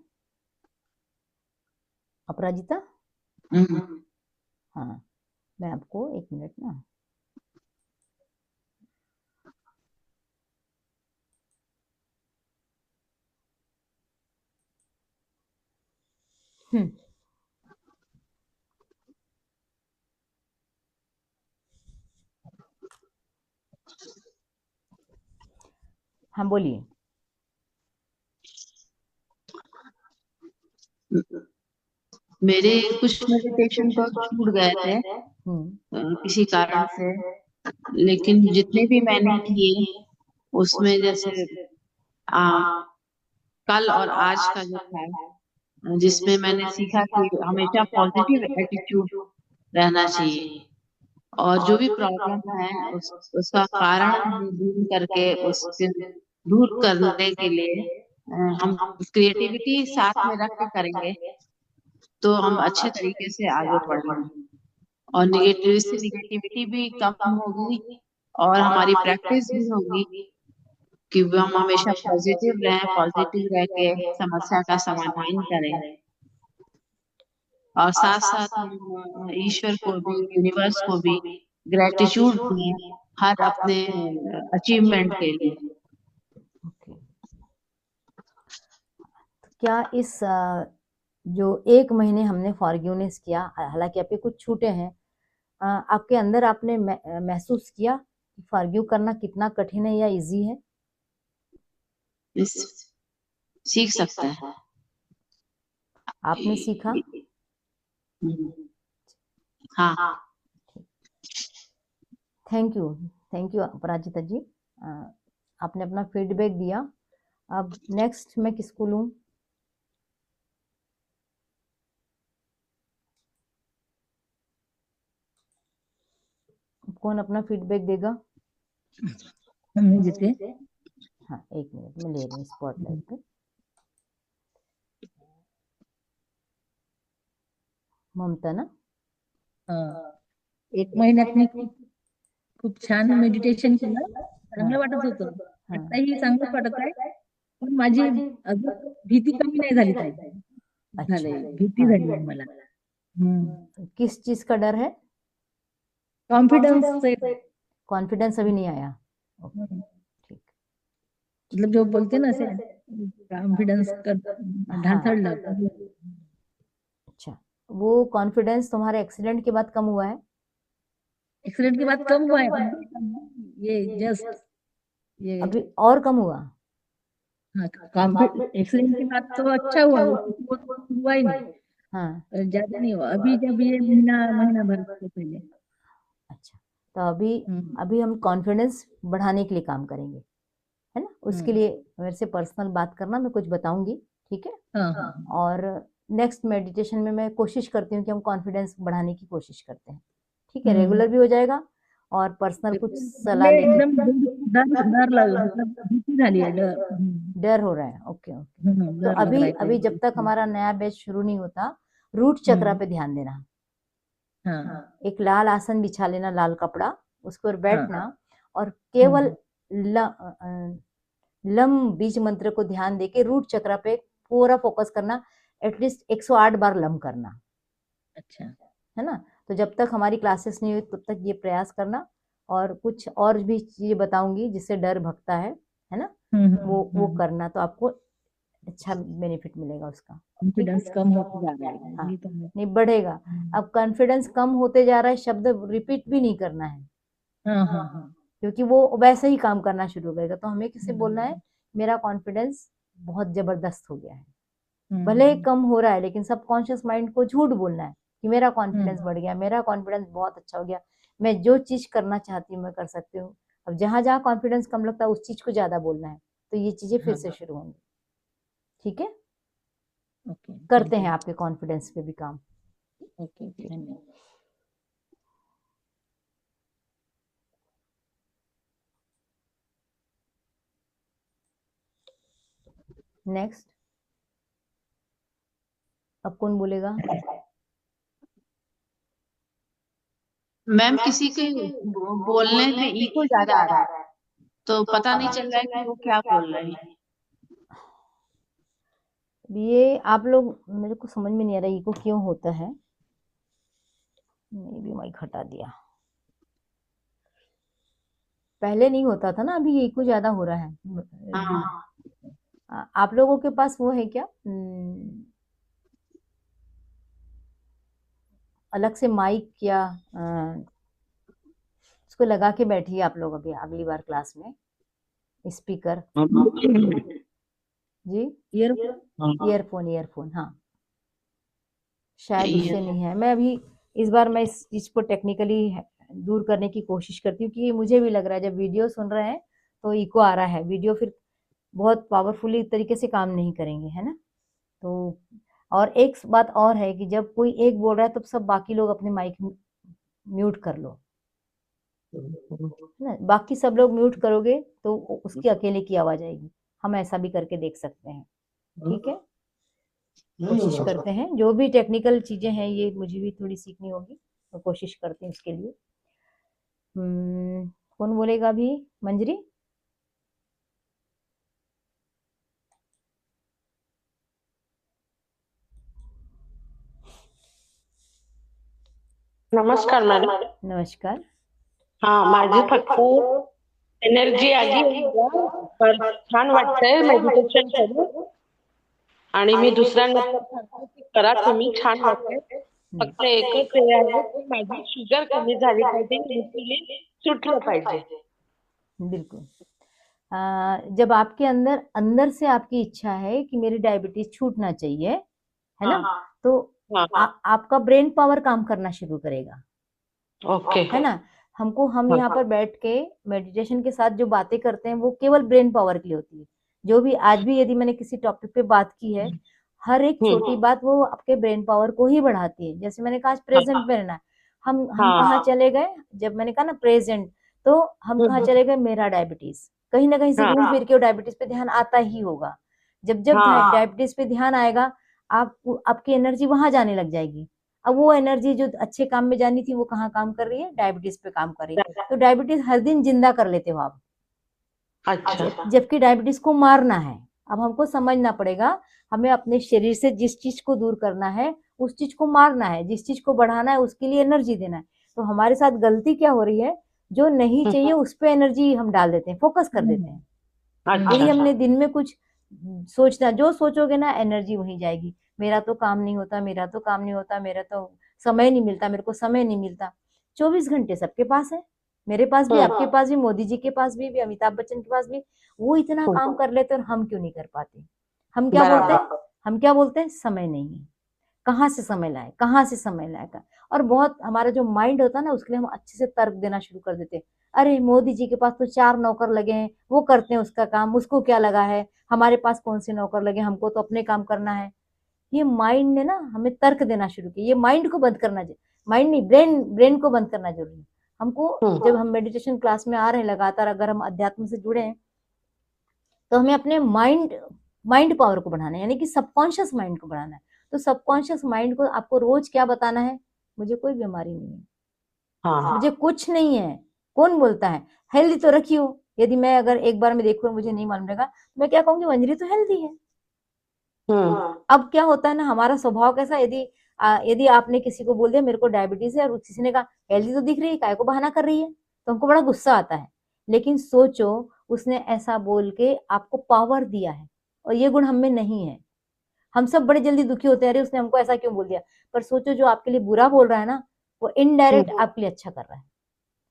अपराजिता। हम्म, हाँ, मैं आपको 1 मिनट ना, हम्म, हाँ बोलिए। मेरे कुछ मेडिटेशन तो छूट गए थे हम्म, किसी कारण से, लेकिन जितने भी मैंने किए उसमें जैसे आ, कल और आज का जो था, जिसमें मैंने सीखा कि हमेशा पॉजिटिव एटीट्यूड रहना चाहिए, और जो भी प्रॉब्लम है उसका कारण ढूंढ करके उसके दूर करने के लिए हम क्रिएटिविटी साथ में रख के करेंगे तो हम अच्छे तरीके से आगे बढ़ेंगे, और निगेटिव से निगेटिविटी भी कम होगी, और हमारी प्रैक्टिस भी होगी कि वो हम हमेशा पॉजिटिव रहें, पॉजिटिव रह के समस्या का समाधान करें, और साथ साथ हम ईश्वर को भी, यूनिवर्स को भी ग्रेटिट्यूड दें हर अपने अचीवमेंट के लिए। ओके। तो क्या इस जो 1 महीने हमने फॉरगिवनेस किया, हालांकि आपके कुछ छूटे हैं, आपके अंदर आपने महसूस किया कि फॉरगिव करना कितना कठिन है या इजी है? इस सीख सकता है। आपने सीखा? हम्म, हाँ। थैंक यू, थैंक यू अपराजिता जी। अ, आपने अपना फीडबैक दिया। अब नेक्स्ट मैं किसको लूँ? कौन अपना फीडबैक देगा? हमने जैसे हाँ, 1 मिनट में ले रही हूँ स्पॉटलाइट पे। ममता ना? एक महिन्यात मी खूप छान मेडिटेशन केलं, चांगलं वाटत होतं. हाँ, आताही चांगलंच वाटत आहे, पण माझी अजून भीती कमी नाही झाली ताई. अच्छा, झालंय, भीती हाँ। झाली आहे मला. किस चीज का डर है? कॉन्फिडेंस से कॉन्फिडेंस अभी नहीं आया। ओके, ठीक। मतलब जो बोलते ना ऐसे कॉन्फिडेंस का हाँ, ढांसळलं. अच्छा। वो कॉन्फिडेंस तुम्हारे एक्सीडेंट के बाद कम हुआ है? एक्सीडेंट के बाद कम हुआ है, ये जस्ट ये अभी और कम हुआ? एक्सीडेंट के बाद तो अच्छा हुआ, वो हुआ ही नहीं, हाँ, ज्यादा नहीं हुआ अभी, जब ये महीना भर से पहले. अच्छा। तो अभी हम्म, अभी हम कॉन्फिडेंस बढ़ाने के लिए काम करेंगे, है ना? उसके हम्म, लिए मेरे से पर्सनल बात करना, मैं कुछ बताऊंगी, ठीक है? हाँ हाँ और नेक्स्ट मेडिटेशन में मैं कोशिश करती हूँ कि हम कॉन्फिडेंस बढ़ाने की कोशिश करते हैं, ठीक है? रेगुलर भी हो जाएगा, और पर्सनल कुछ सलाह पहले लेके। एकदम डर डर लग, मतलब भीती झाली आहे, डर. डर हो रहा है, ओके ओके। तो डर लग अभी रहा अभी जब तक है. हमारा नया बैच शुरू नहीं होता, रूट चक्रा पे ध्यान देना। हाँ एक लाल आसन बिछा लेना, लाल कपड़ा, उस पर हाँ बैठना, और केवल लम बीज मंत्र को ध्यान देके रूट चक्रा पे पूरा फोकस करना। एटलीस्ट 108 बार लम करना, अच्छा. है ना? तो जब तक हमारी क्लासेस नहीं हुई तब तक ये प्रयास करना, और कुछ और भी चीजें बताऊंगी जिससे डर भगता है ना? वो करना, तो आपको अच्छा बेनिफिट मिलेगा उसका, ठीक है? कॉन्फिडेंस कम होता जा रहा है, हाँ, ये तो नहीं बढ़ेगा। अब कॉन्फिडेंस कम होते जा रहा है, शब्द रिपीट भी नहीं करना है, हाँ हाँ हाँ. क्योंकि वो वैसे ही काम करना शुरू करेगा। तो हमें किसे बोलना है? मेरा कॉन्फिडेंस बहुत जबरदस्त हो गया है। भले ही कम हो रहा है, लेकिन सबकॉन्शियस माइंड को झूठ बोलना है कि मेरा कॉन्फिडेंस बढ़ गया, मेरा कॉन्फिडेंस बहुत अच्छा हो गया, मैं जो चीज करना चाहती हूँ मैं कर सकती हूँ। अब जहां जहां कॉन्फिडेंस कम लगता है उस चीज को ज्यादा बोलना है, तो ये चीजें फिर से शुरू होंगी, ठीक है? ओके, करते हैं आपके कॉन्फिडेंस पे भी काम। ओके, धन्यवाद. नेक्स्ट, अब कौन बोलेगा? मैम किसी के बोलने में ईगो ज्यादा आ रहा है, तो पता नहीं चल रहा है कि वो क्या बोल रहे हैं। ये आप लोग, मेरे को समझ में नहीं आ रहा ईगो क्यों होता है। ये भी माइक हटा दिया। पहले नहीं होता था ना, अभी इको ज्यादा हो रहा है। हाँ आप लोगों के पास वो है क्या, अलग से माइक या उसको लगा के बैठिए आप लोग अभी अगली बार क्लास में, स्पीकर जी, ईयरफोन ईयरफोन, हाँ शायद उससे नहीं है। मैं अभी इस बार मैं इस चीज को टेक्निकली दूर करने की कोशिश करती हूँ, क्योंकि मुझे भी लग रहा है जब वीडियो सुन रहे हैं तो इको आ रहा है, वीडियो फिर बहुत पावरफुली तरीके से काम नहीं करेंगे, है ना। तो और एक बात और है कि जब कोई एक बोल रहा है तो सब बाकी लोग अपने माइक म्यूट कर लो, है ना। बाकी सब लोग म्यूट करोगे तो उसकी अकेले की आवाज आएगी। हम ऐसा भी करके देख सकते हैं, ठीक है। कोशिश करते हैं, जो भी टेक्निकल चीजें हैं ये मुझे भी थोड़ी सीखनी होगी, तो कोशिश करते हैं उसके लिए। कौन बोलेगा अभी, मंजरी? नमस्कार मॅडम. नमस्कार. हा, माझी फक्त एनर्जी आली पर छान वाटतंय मेडिटेशन करून, आणि मी दुसऱ्यांना सांगते की करा तुम्ही, छान वाटतंय. फक्त एकच हे आहे की माझी शुगर कमी झाली पाहिजे, इन्सुलिन सुटलं पाहिजे. बिल्कुल। जब आपके अंदर अंदर से आपकी इच्छा है कि मेरी डायबिटीज छूटना चाहिए, है ना, तो आपका ब्रेन पावर काम करना शुरू करेगा। ओके, है ना। हम यहाँ पर बैठ के मेडिटेशन के साथ जो बातें करते हैं वो केवल ब्रेन पावर के लिए होती है। जो भी आज भी यदि मैंने किसी टॉपिक पे बात की है, हर एक छोटी बात वो आपके ब्रेन पावर को ही बढ़ाती है। जैसे मैंने कहा आज प्रेजेंट में रहना, हम कहाँ चले गए, जब मैंने कहा ना प्रेजेंट, तो हम कहाँ चले गए, मेरा डायबिटीज, कहीं ना कहीं से घूम फिर के डायबिटीज पे ध्यान आता ही होगा। जब जब डायबिटीज पे ध्यान आएगा, आपकी एनर्जी वहां जाने लग जाएगी। अब वो एनर्जी जो अच्छे काम में जानी थी वो कहाँ काम कर रही है, डायबिटीज पे काम कर रही है। तो डायबिटीज हर दिन जिंदा कर लेते हो आप। अच्छा, जबकि डायबिटीज को मारना है। अब हमको समझना पड़ेगा, हमें अपने शरीर से जिस चीज को दूर करना है उस चीज को मारना है, जिस चीज को बढ़ाना है उसके लिए एनर्जी देना है। तो हमारे साथ गलती क्या हो रही है, जो नहीं चाहिए उस पे एनर्जी हम डाल देते हैं, फोकस कर देते हैं। यदि हमने दिन में कुछ सोचना, जो सोचोगे ना एनर्जी वहीं जाएगी। मेरा तो काम नहीं होता, मेरा तो काम नहीं होता, मेरा तो समय नहीं मिलता, मेरे को समय नहीं मिलता। 24 घंटे सबके पास है, मेरे पास भी, आपके पास भी, मोदी जी के पास भी, अमिताभ बच्चन के पास भी। वो इतना काम कर लेते और हम क्यों नहीं कर पाते? हम क्या बोलते हैं, समय नहीं है। कहाँ से समय लाए, कहाँ से समय लाएगा। और बहुत हमारा जो माइंड होता है ना, उसके लिए हम अच्छे से तर्क देना शुरू कर देते हैं। अरे मोदी जी के पास तो 4 नौकर लगे हैं, वो करते हैं उसका काम, उसको क्या लगा है, हमारे पास कौन से नौकर लगे, हमको तो अपने काम करना है। ये माइंड ने ना हमें तर्क देना शुरू किया। ये माइंड को बंद करना, माइंड नहीं, ब्रेन को बंद करना जरूरी है हमको। जब हम मेडिटेशन क्लास में आ रहे हैं लगातार, अगर हम अध्यात्म से जुड़े हैं, तो हमें अपने माइंड पावर को बढ़ाना है, यानी कि सबकॉन्शियस माइंड को बढ़ाना है। तो सबकॉन्शियस माइंड को आपको रोज क्या बताना है, मुझे कोई बीमारी नहीं है, मुझे कुछ नहीं है। कौन बोलता है हेल्दी तो रखी हो? यदि मैं अगर एक बार में देखूं मुझे नहीं मालूम रहेगा, तो मैं क्या कहूंगी, मंजरी तो हेल्दी है। अब क्या होता है ना, हमारा स्वभाव कैसा, यदि आपने किसी को बोल दिया मेरे को डायबिटीज है, और किसी ने कहा हेल्दी तो दिख रही है, काय को बहाना कर रही है, तो हमको बड़ा गुस्सा आता है। लेकिन सोचो, उसने ऐसा बोल के आपको पावर दिया है, और ये गुण हम में नहीं है। हम सब बड़े जल्दी दुखी होते हैं, अरे उसने हमको ऐसा क्यों बोल दिया। पर सोचो, जो आपके लिए बुरा बोल रहा है ना, वो इनडायरेक्ट आपके लिए अच्छा कर रहा है।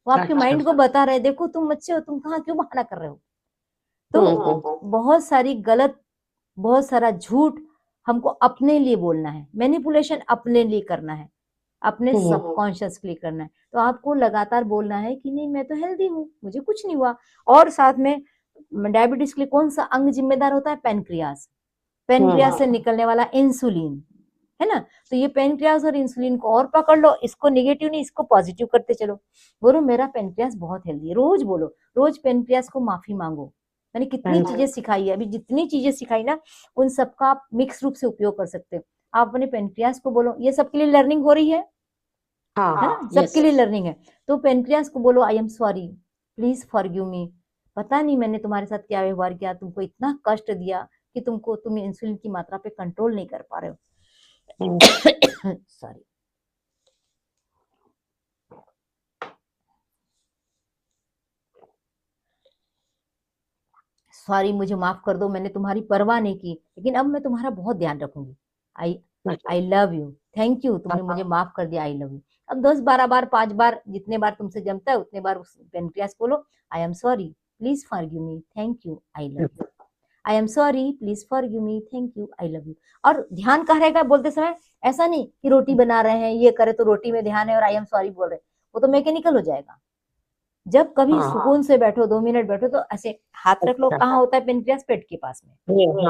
वो आपके माइंड को बता रहा है, देखो तुम अच्छे हो, तुम कहाँ क्यों बहाना कर रहे हो। तो बहुत सारी गलत, बहुत सारा झूठ हमको अपने लिए बोलना है, मैनिपुलेशन अपने लिए करना है, अपने सबकॉन्शियस के लिए करना है। तो आपको लगातार बोलना है कि नहीं मैं तो हेल्दी हूँ, मुझे कुछ नहीं हुआ। और साथ में डायबिटीज के लिए कौन सा अंग जिम्मेदार होता है, पेनक्रियास। पेनक्रियास से निकलने वाला इंसुलिन, है ना। तो ये पेनक्रियास और इंसुलिन को और पकड़ लो, इसको निगेटिव नहीं, इसको पॉजिटिव करते चलो। बोलो मेरा पेनक्रियास बहुत हेल्दी है, रोज बोलो, रोज पेनक्रियास को माफी मांगो। मैंने कितनी चीजें सिखाई है, अभी जितनी चीजें सिखाई ना, उन सबका आप मिक्स रूप से उपयोग कर सकते हो। आप अपने पेनक्रियास को बोलो, ये सबके लिए लर्निंग हो रही है ना, सबके लिए लर्निंग है। तो पेनक्रियास को बोलो I am sorry, please forgive me. पता नहीं मैंने तुम्हारे साथ क्या व्यवहार किया, तुमको इतना कष्ट दिया कि तुम इंसुलिन की मात्रा पे कंट्रोल नहीं कर पा रहे हो। सॉरी। सॉरी, मुझे माफ कर दो, मैंने तुम्हारी परवाह नहीं की, लेकिन अब मैं तुम्हारा बहुत ध्यान रखूंगी। I love you, thank you, तुमने मुझे माफ कर दिया, आई लव यू। अब 10-12 बार, 5 बार, जितने बार तुमसे जमता है उतने बार उस पेनक्रियास बोलो, I am sorry, please forgive me, thank you, I love you. I am sorry, please forgive me, thank you, I love you. और ध्यान कहाँ रहेगा बोलते समय? ऐसा नहीं कि रोटी बना रहे हैं, ये करे तो रोटी में ध्यान है और आई एम सॉरी बोल रहे हैं, वो तो मैकेनिकल हो जाएगा। जब कभी सुकून से बैठो, 2 मिनट बैठो, तो ऐसे हाथ रख लो। कहाँ होता है पेनक्रियास? पेट के पास में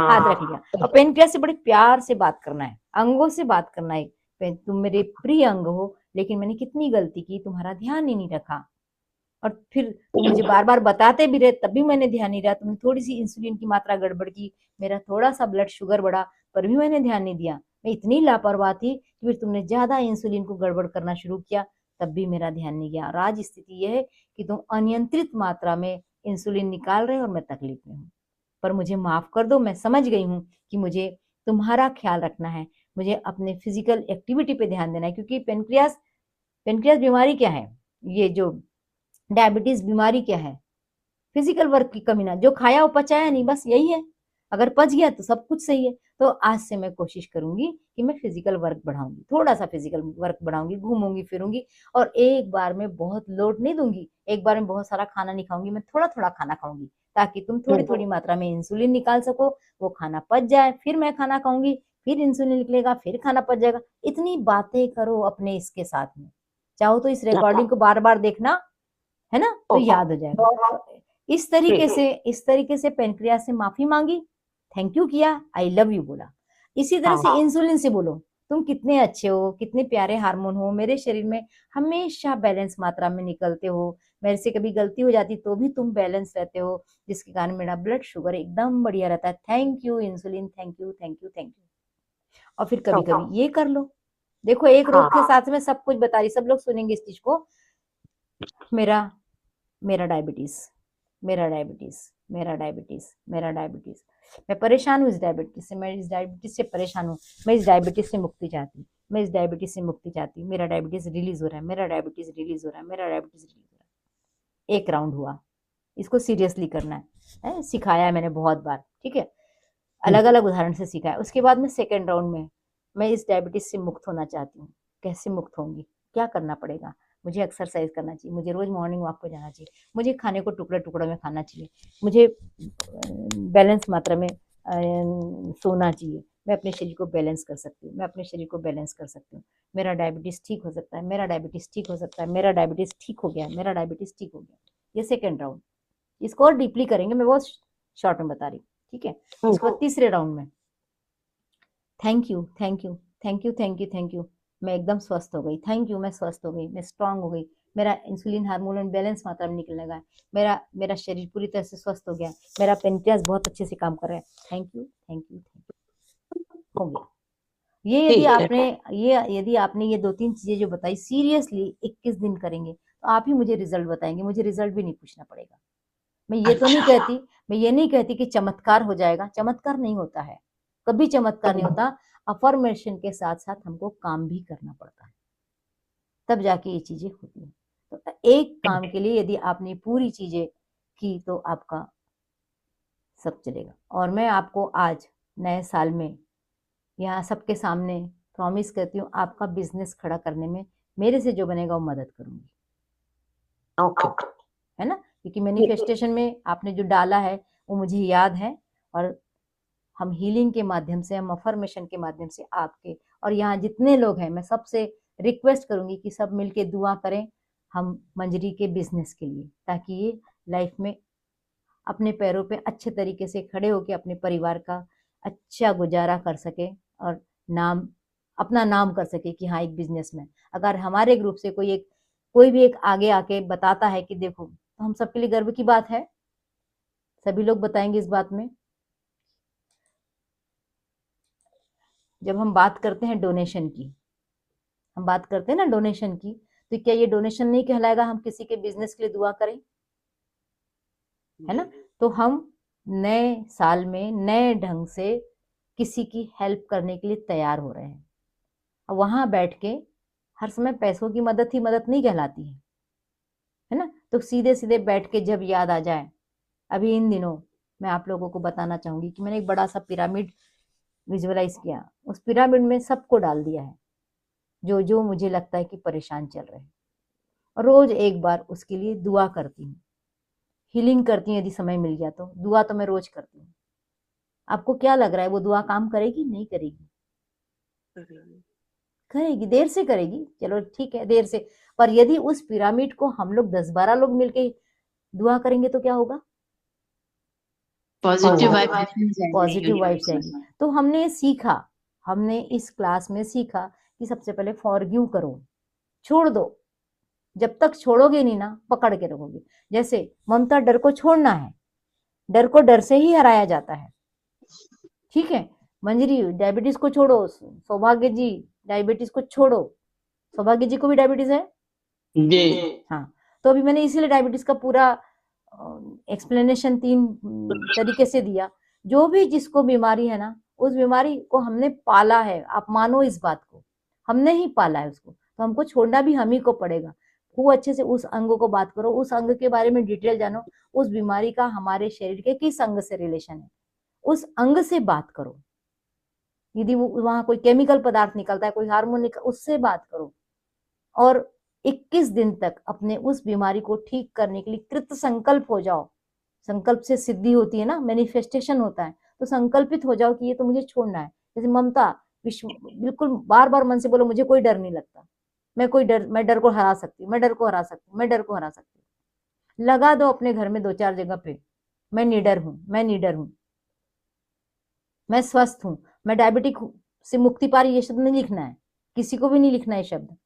हाथ रख लिया, और पेनक्रियास से बड़े प्यार से बात करना है, अंगों से बात करना है। तुम मेरे प्रिय अंग हो, लेकिन मैंने कितनी गलती की, तुम्हारा ध्यान ही नहीं रखा। और फिर तुम मुझे बार बार बताते भी रहे, तब भी मैंने ध्यान नहीं रहा। तुमने थोड़ी सी इंसुलिन की मात्रा गड़बड़ की, मेरा थोड़ा सा ब्लड शुगर बढ़ा, पर भी मैंने ध्यान नहीं दिया। मैं इतनी लापरवाह थी कि फिर तुमने ज्यादा इंसुलिन को गड़बड़ करना शुरू किया, तब भी मेरा ध्यान नहीं गया। और आज स्थिति यह है कि तुम अनियंत्रित मात्रा में इंसुलिन निकाल रहे हो और मैं तकलीफ में हूँ। पर मुझे माफ कर दो, मैं समझ गई हूँ कि मुझे तुम्हारा ख्याल रखना है, मुझे अपने फिजिकल एक्टिविटी पे ध्यान देना है। क्योंकि पेनक्रियास बीमारी क्या है? ये जो डायबिटीज बीमारी क्या है? फिजिकल वर्क की कमी ना, जो खाया वो पचाया नहीं, बस यही है। अगर पच गया तो सब कुछ सही है। तो आज से मैं कोशिश करूंगी कि मैं फिजिकल वर्क बढ़ाऊंगी, थोड़ा सा फिजिकल वर्क बढ़ाऊंगी, घूमूंगी फिरूंगी, और एक बार में बहुत लोड नहीं दूंगी, एक बार में बहुत सारा खाना नहीं खाऊंगी, मैं थोड़ा थोड़ा खाना खाऊंगी, ताकि तुम थोड़ी थोड़ी मात्रा में इंसुलिन निकाल सको, वो खाना पच जाए, फिर मैं खाना खाऊंगी, फिर इंसुलिन निकलेगा, फिर खाना पच जाएगा। इतनी बातें करो अपने इसके साथ में। चाहो तो इस रिकॉर्डिंग को बार बार देखना, है ना, तो याद हो जाएगा। इस तरीके से पेनक्रियास से माफी मांगी, थैंक यू किया, आई लव यू बोला। इसी तरह से इंसुलिन से बोलो, तुम कितने अच्छे हो, कितने प्यारे हार्मोन हो, मेरे शरीर में हमेशा बैलेंस मात्रा में निकलते हो, मेरे से कभी गलती हो जाती तो भी तुम बैलेंस रहते हो, जिसके कारण मेरा ब्लड शुगर एकदम बढ़िया रहता है। Thank you insulin, thank you, thank you, thank you. और फिर कभी कभी ये कर लो। देखो, एक रोग के साथ में सब कुछ बता रही, सब लोग सुनेंगे इस चीज को। मेरा मेरा डायबिटीज, मेरा डायबिटीज, मेरा डायबिटीज, मेरा डायबिटीज, मैं परेशान हूँ इस डायबिटीज से, मैं इस डायबिटीज से परेशान हूँ, मैं इस डायबिटीज से मुक्ति चाहती हूँ, मैं इस डायबिटीज से मुक्ति चाहती हूँ, मेरा डायबिटीज रिलीज हो रहा है, मेरा डायबिटीज रिलीज हो रहा है, मेरा डायबिटीज रिलीज हो रहा है। एक राउंड हुआ, इसको सीरियसली करना है, सिखाया है मैंने बहुत बार, ठीक है, अलग अलग उदाहरण से सिखाया। उसके बाद में सेकेंड राउंड में मैं इस डायबिटीज से मुक्त होना चाहती हूँ। कैसे मुक्त होंगी? क्या करना पड़ेगा? मुझे एक्सरसाइज करना चाहिए, मुझे रोज मॉर्निंग वॉक पे जाना चाहिए, मुझे खाने को टुकड़े टुकड़ों में खाना चाहिए, मुझे बैलेंस मात्रा में सोना चाहिए, मैं अपने शरीर को बैलेंस कर सकती हूँ, मैं अपने शरीर को बैलेंस कर सकती हूँ, मेरा डायबिटीज ठीक हो सकता है, मेरा डायबिटीज ठीक हो सकता है, मेरा डायबिटीज ठीक हो गया, मेरा डायबिटीज ठीक हो गया। ये सेकेंड राउंड, इसको और डीपली करेंगे, मैं बहुत शॉर्ट में बता रही हूँ, ठीक है। इसको तीसरे राउंड में thank you, thank you, thank you, thank you, thank you, मैं एकदम स्वस्थ हो गई, थैंक यू, मैं स्वस्थ हो गई, मैं स्ट्रांग हो गई, मेरा इंसुलिन हार्मोन बैलेंस मात्रा में निकलने लगा, मेरा शरीर पूरी तरह से स्वस्थ हो गया, मेरा पेनक्रियास बहुत अच्छे से काम कर रहा है, thank you, thank you, thank you, हो गया। यदि आपने ये 2-3 चीजें जो बताई सीरियसली 21 दिन करेंगे, तो आप ही मुझे रिजल्ट बताएंगे, मुझे रिजल्ट भी नहीं पूछना पड़ेगा। मैं ये नहीं कहती कि चमत्कार हो जाएगा, चमत्कार नहीं होता है, कभी चमत्कार नहीं होता। अफर्मेशन के साथ साथ हमको काम भी करना पड़ता है, तब जाके ये चीजें होती हैं। तो एक काम के लिए यदि आपने पूरी चीजें की तो आपका सब चलेगा। और मैं आपको आज नए साल में यहाँ सबके सामने प्रॉमिस करती हूँ, आपका बिजनेस खड़ा करने में मेरे से जो बनेगा वो मदद करूंगी, है ना, क्योंकि मैनिफेस्टेशन में आपने जो डाला है वो मुझे याद है, और हम हीलिंग के माध्यम से, हम अफर्मेशन के माध्यम से आपके और यहाँ जितने लोग हैं, मैं सबसे रिक्वेस्ट करूंगी कि सब मिलके दुआ करें हम मंजरी के बिजनेस के लिए, ताकि ये लाइफ में अपने पैरों पे अच्छे तरीके से खड़े होके अपने परिवार का अच्छा गुजारा कर सके और अपना नाम कर सके कि हाँ एक बिजनेसमैन। अगर हमारे ग्रुप से कोई भी एक आगे आके बताता है कि देखो, तो हम सबके लिए गर्व की बात है, सभी लोग बताएंगे इस बात में। जब हम बात करते हैं डोनेशन की, हम बात करते हैं ना डोनेशन की, तो क्या ये डोनेशन नहीं कहलाएगा हम किसी के बिजनेस के लिए दुआ करें, है ना। तो हम नए साल में नए ढंग से किसी की हेल्प करने के लिए तैयार हो रहे हैं। अब वहां बैठ के हर समय पैसों की मदद ही मदद नहीं कहलाती है ना। तो सीधे सीधे बैठ के जब याद आ जाए, अभी इन दिनों मैं आप लोगों को बताना चाहूंगी कि मैंने एक बड़ा सा पिरामिड विजुअलाइज किया। उस पिरामिड में सबको डाल दिया है जो जो मुझे लगता है कि परेशान चल रहे हैं, और रोज एक बार उसके लिए दुआ करती हूँ, हीलिंग करती हूँ। यदि समय मिल गया तो दुआ तो मैं रोज करती हूँ। आपको क्या लग रहा है वो दुआ काम करेगी? नहीं करेगी? करेगी, देर से करेगी, चलो ठीक है देर से, पर यदि उस पिरामिड को हम लोग 10-12 लोग मिलके दुआ करेंगे तो क्या होगा? पॉजिटिव वाइब्रेशन जाएंगे पॉजिटिव वाइब्स यूनिवर्स जाएगी। में। तो हमने सीखा, हमने इस क्लास में सीखा कि सबसे पहले फॉरगिव करो, छोड़ दो। जब तक छोड़ोगे नहीं ना, पकड़ के रखोगे। जैसे ममता, डर को छोड़ना है, डर को डर से ही हराया जाता है, ठीक है। मंजरी, डायबिटीज को छोड़ो। सौभाग्य जी, डायबिटीज को छोड़ो। सौभाग्य जी को भी डायबिटीज है जी। हाँ। तो अभी मैंने इसीलिए डायबिटीज का पूरा एक्सप्लेनेशन 3 तरीके से दिया। जो भी जिसको बीमारी है ना, उस बीमारी को हमने पाला है, आप मानो इस बात को, हमने ही पाला है उसको, तो हमको छोड़ना भी हम ही को पड़ेगा। खूब अच्छे से उस अंग को बात करो, उस अंग के बारे में डिटेल जानो, उस बीमारी का हमारे शरीर के किस अंग से रिलेशन है, उस अंग से बात करो। यदि वो वहां कोई केमिकल पदार्थ निकलता है, कोई हार्मोन उससे बात करो, और 21 दिन तक अपने उस बीमारी को ठीक करने के लिए कृत संकल्प हो जाओ। संकल्प से सिद्धि होती है ना, मैनिफेस्टेशन होता है। तो संकल्पित हो जाओ कि ये तो मुझे छोड़ना है। जैसे ममता, बिल्कुल बार बार मन से बोलो मुझे कोई डर नहीं लगता, मैं डर को हरा सकती हूँ, मैं डर को हरा सकती हूँ, मैं डर को हरा सकती हूँ। लगा दो अपने घर में 2-4 जगह पे, मैं निडर हूं, मैं निडर हूं, मैं स्वस्थ हूं, मैं डायबिटिक से मुक्ति पारी। ये शब्द नहीं लिखना है, किसी को भी नहीं लिखना है शब्द।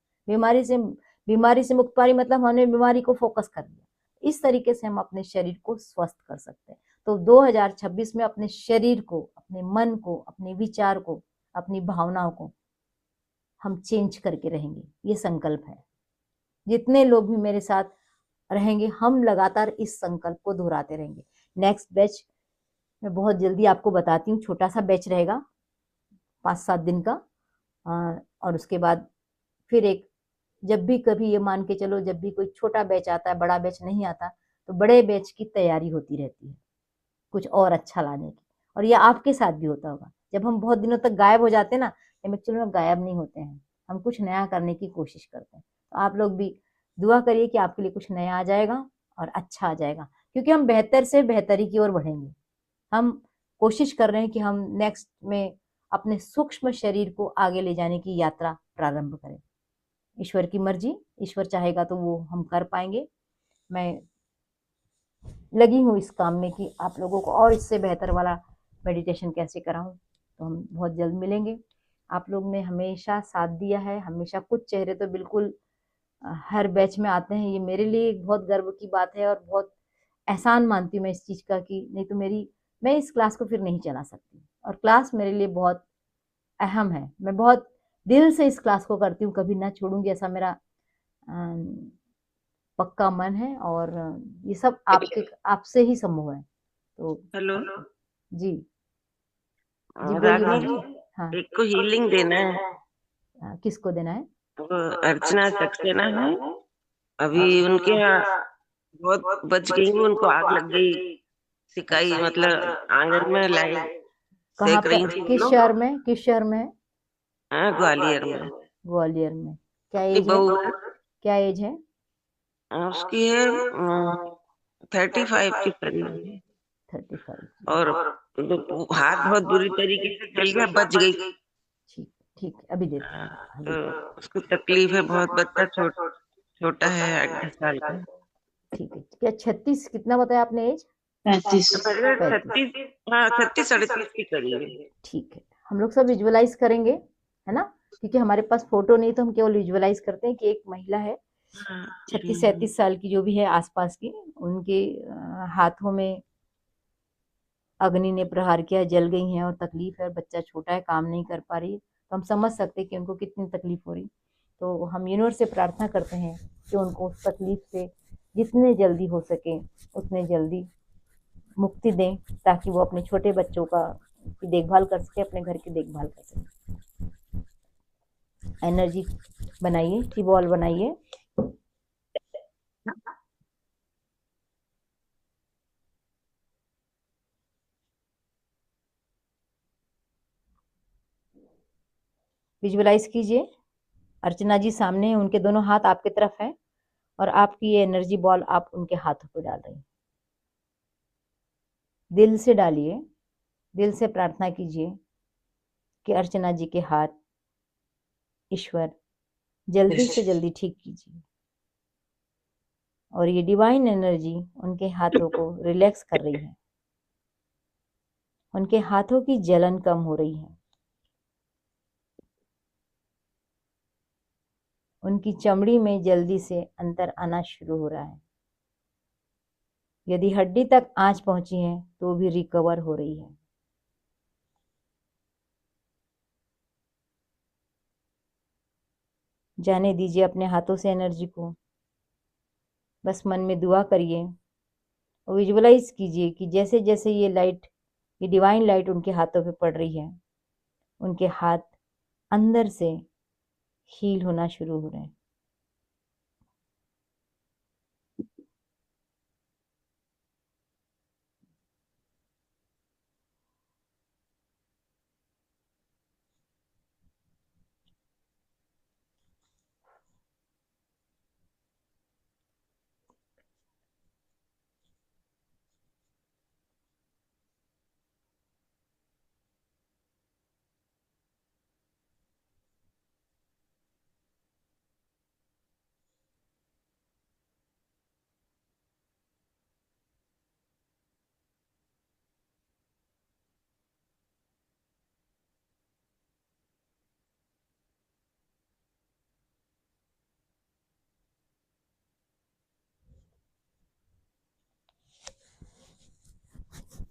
बीमारी से मुक्त पारी मतलब हमने बीमारी को फोकस कर दिया। इस तरीके से हम अपने शरीर को स्वस्थ कर सकते हैं। तो 2026 में अपने शरीर को, अपने मन को, अपने विचार को, अपनी भावनाओं को हम चेंज करके रहेंगे, ये संकल्प है। जितने लोग भी मेरे साथ रहेंगे, हम लगातार इस संकल्प को दोहराते रहेंगे। नेक्स्ट बैच मैं बहुत जल्दी आपको बताती हूँ, छोटा सा बैच रहेगा 5-7 दिन का। और उसके बाद फिर एक, जब भी कभी ये मान के चलो, जब भी कोई छोटा बैच आता है, बड़ा बैच नहीं आता, तो बड़े बैच की तैयारी होती रहती है कुछ और अच्छा लाने की। और ये आपके साथ भी होता होगा। जब हम बहुत दिनों तक गायब हो जाते हैं ना, एक्चुअली में गायब नहीं होते हैं, हम कुछ नया करने की कोशिश करते हैं। तो आप लोग भी दुआ करिए कि आपके लिए कुछ नया आ जाएगा और अच्छा आ जाएगा, क्योंकि हम बेहतर से बेहतरी की ओर बढ़ेंगे। हम कोशिश कर रहे हैं कि हम नेक्स्ट में अपने सूक्ष्म शरीर को आगे ले जाने की यात्रा प्रारंभ करें। ईश्वर की मर्जी, ईश्वर चाहेगा तो वो हम कर पाएंगे। मैं लगी हूँ इस काम में कि आप लोगों को और इससे बेहतर वाला मेडिटेशन कैसे कराऊं। तो हम बहुत जल्द मिलेंगे। आप लोग ने हमेशा साथ दिया है, हमेशा। कुछ चेहरे तो बिल्कुल हर बैच में आते हैं, ये मेरे लिए एक बहुत गर्व की बात है, और बहुत एहसान मानती हूँ मैं इस चीज का कि नहीं तो मैं इस क्लास को फिर नहीं चला सकती। और क्लास मेरे लिए बहुत अहम है, मैं बहुत दिल से इस क्लास को करती हूँ, कभी ना छोड़ूंगी, ऐसा मेरा पक्का मन है। और ये सब आपसे ही संभव है। तो हेलो जी जी बोलिए। रागिनी जी, हाँ, एक को हीलिंग देना है। किसको देना है? वो अर्चना सक्सेना है, अभी उनके यहाँ बहुत बच गई, उनको आग लग गई, सिकाई मतलब आंगन में लाई कहाँ सेक पे, रही थी वो किस लोग। शहर में, किस शहर में है? हाँ, ग्वालियर में। ग्वालियर में। क्या उसकी एज है? बहू है, क्या एज है? उसकी है 35 की करीब है। 35। और हाथ बहुत बुरी तरीके से जल गया, बच गई। ठीक, ठीक, अभी देते हैं, तो अभी। उसको तकलीफ है बहुत, बच्चा छोटा है, 8-10 साल का। ठीक है। क्या 36 कितना बताया आपने एज? 35। 36, हाँ 36-37 की करीब है। ठीक है, हम लोग सब विजुअलाइज करेंगे, है ना, क्योंकि हमारे पास फोटो नहीं, तो हम केवल विजुअलाइज करते हैं कि एक महिला है 36-37 साल की, जो भी है आसपास की, उनके हाथों में अग्नि ने प्रहार किया, जल गई हैं और तकलीफ है, बच्चा छोटा है, काम नहीं कर पा रही है, तो हम समझ सकते हैं कि उनको कितनी तकलीफ हो रही। तो हम यूनिवर्स से प्रार्थना करते हैं कि उनको उस तकलीफ से जितने जल्दी हो सके उतने जल्दी मुक्ति दें, ताकि वो अपने छोटे बच्चों की देखभाल कर सके, अपने घर की देखभाल कर सके। एनर्जी बनाइए, टी बॉल बनाइए। विजुअलाइज कीजिए अर्चना जी सामने हैं, उनके दोनों हाथ आपकी तरफ है और आपकी ये एनर्जी बॉल आप उनके हाथों पे डाल रही हैं। दिल से डालिए, दिल से प्रार्थना कीजिए कि अर्चना जी के हाथ ईश्वर जल्दी से जल्दी ठीक कीजिए और ये डिवाइन एनर्जी उनके हाथों को रिलैक्स कर रही है, उनके हाथों की जलन कम हो रही है, उनकी चमड़ी में जल्दी से अंतर आना शुरू हो रहा है। यदि हड्डी तक आंच पहुंची है तो भी रिकवर हो रही है। जाने दीजिए अपने हाथों से एनर्जी को, बस मन में दुआ करिए और विजुअलाइज कीजिए कि जैसे जैसे ये लाइट, ये डिवाइन लाइट उनके हाथों पे पड़ रही है, उनके हाथ अंदर से हील होना शुरू हो रहे हैं।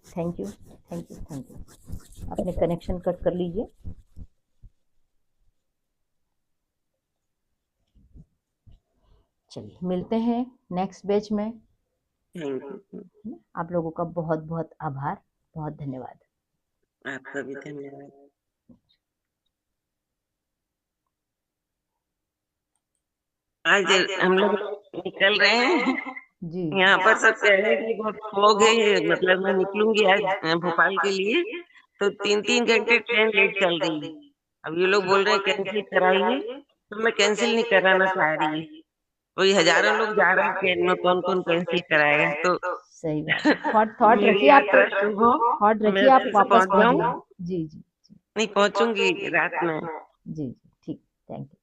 Thank you, thank you, thank you. अपने कनेक्शन कट कर लीजिए। चलिए मिलते हैं नेक्स्ट बैच में। आप लोगों का बहुत बहुत आभार, बहुत धन्यवाद। आपका भी धन्यवाद। आज हम लोग निकल रहे हैं जी यहाँ पर सब कह रहे हैं कि बहुत फॉग है, ये मतलब मैं निकलूंगी आज भोपाल के लिए, तो 3-3 घंटे ट्रेन लेट चल रही है। अब ये लोग बोल रहे हैं कैंसिल कराइए, तो मैं कैंसिल नहीं कराना चाह रही। वही हजारों लोग जा रहे हैं ट्रेन में, कौन कौन कैंसिल कराएगा। तो सही बात। थॉट मेरी रखिए, आप यात्रा शुभ हो, थॉट मैं रखिए, आप अच्छे से वापस पहुंच पहुंच जाऊं। जाइए। जी जी जी नहीं, पहुंचूंगी रात में। जी जी, ठीक, थैंक यू।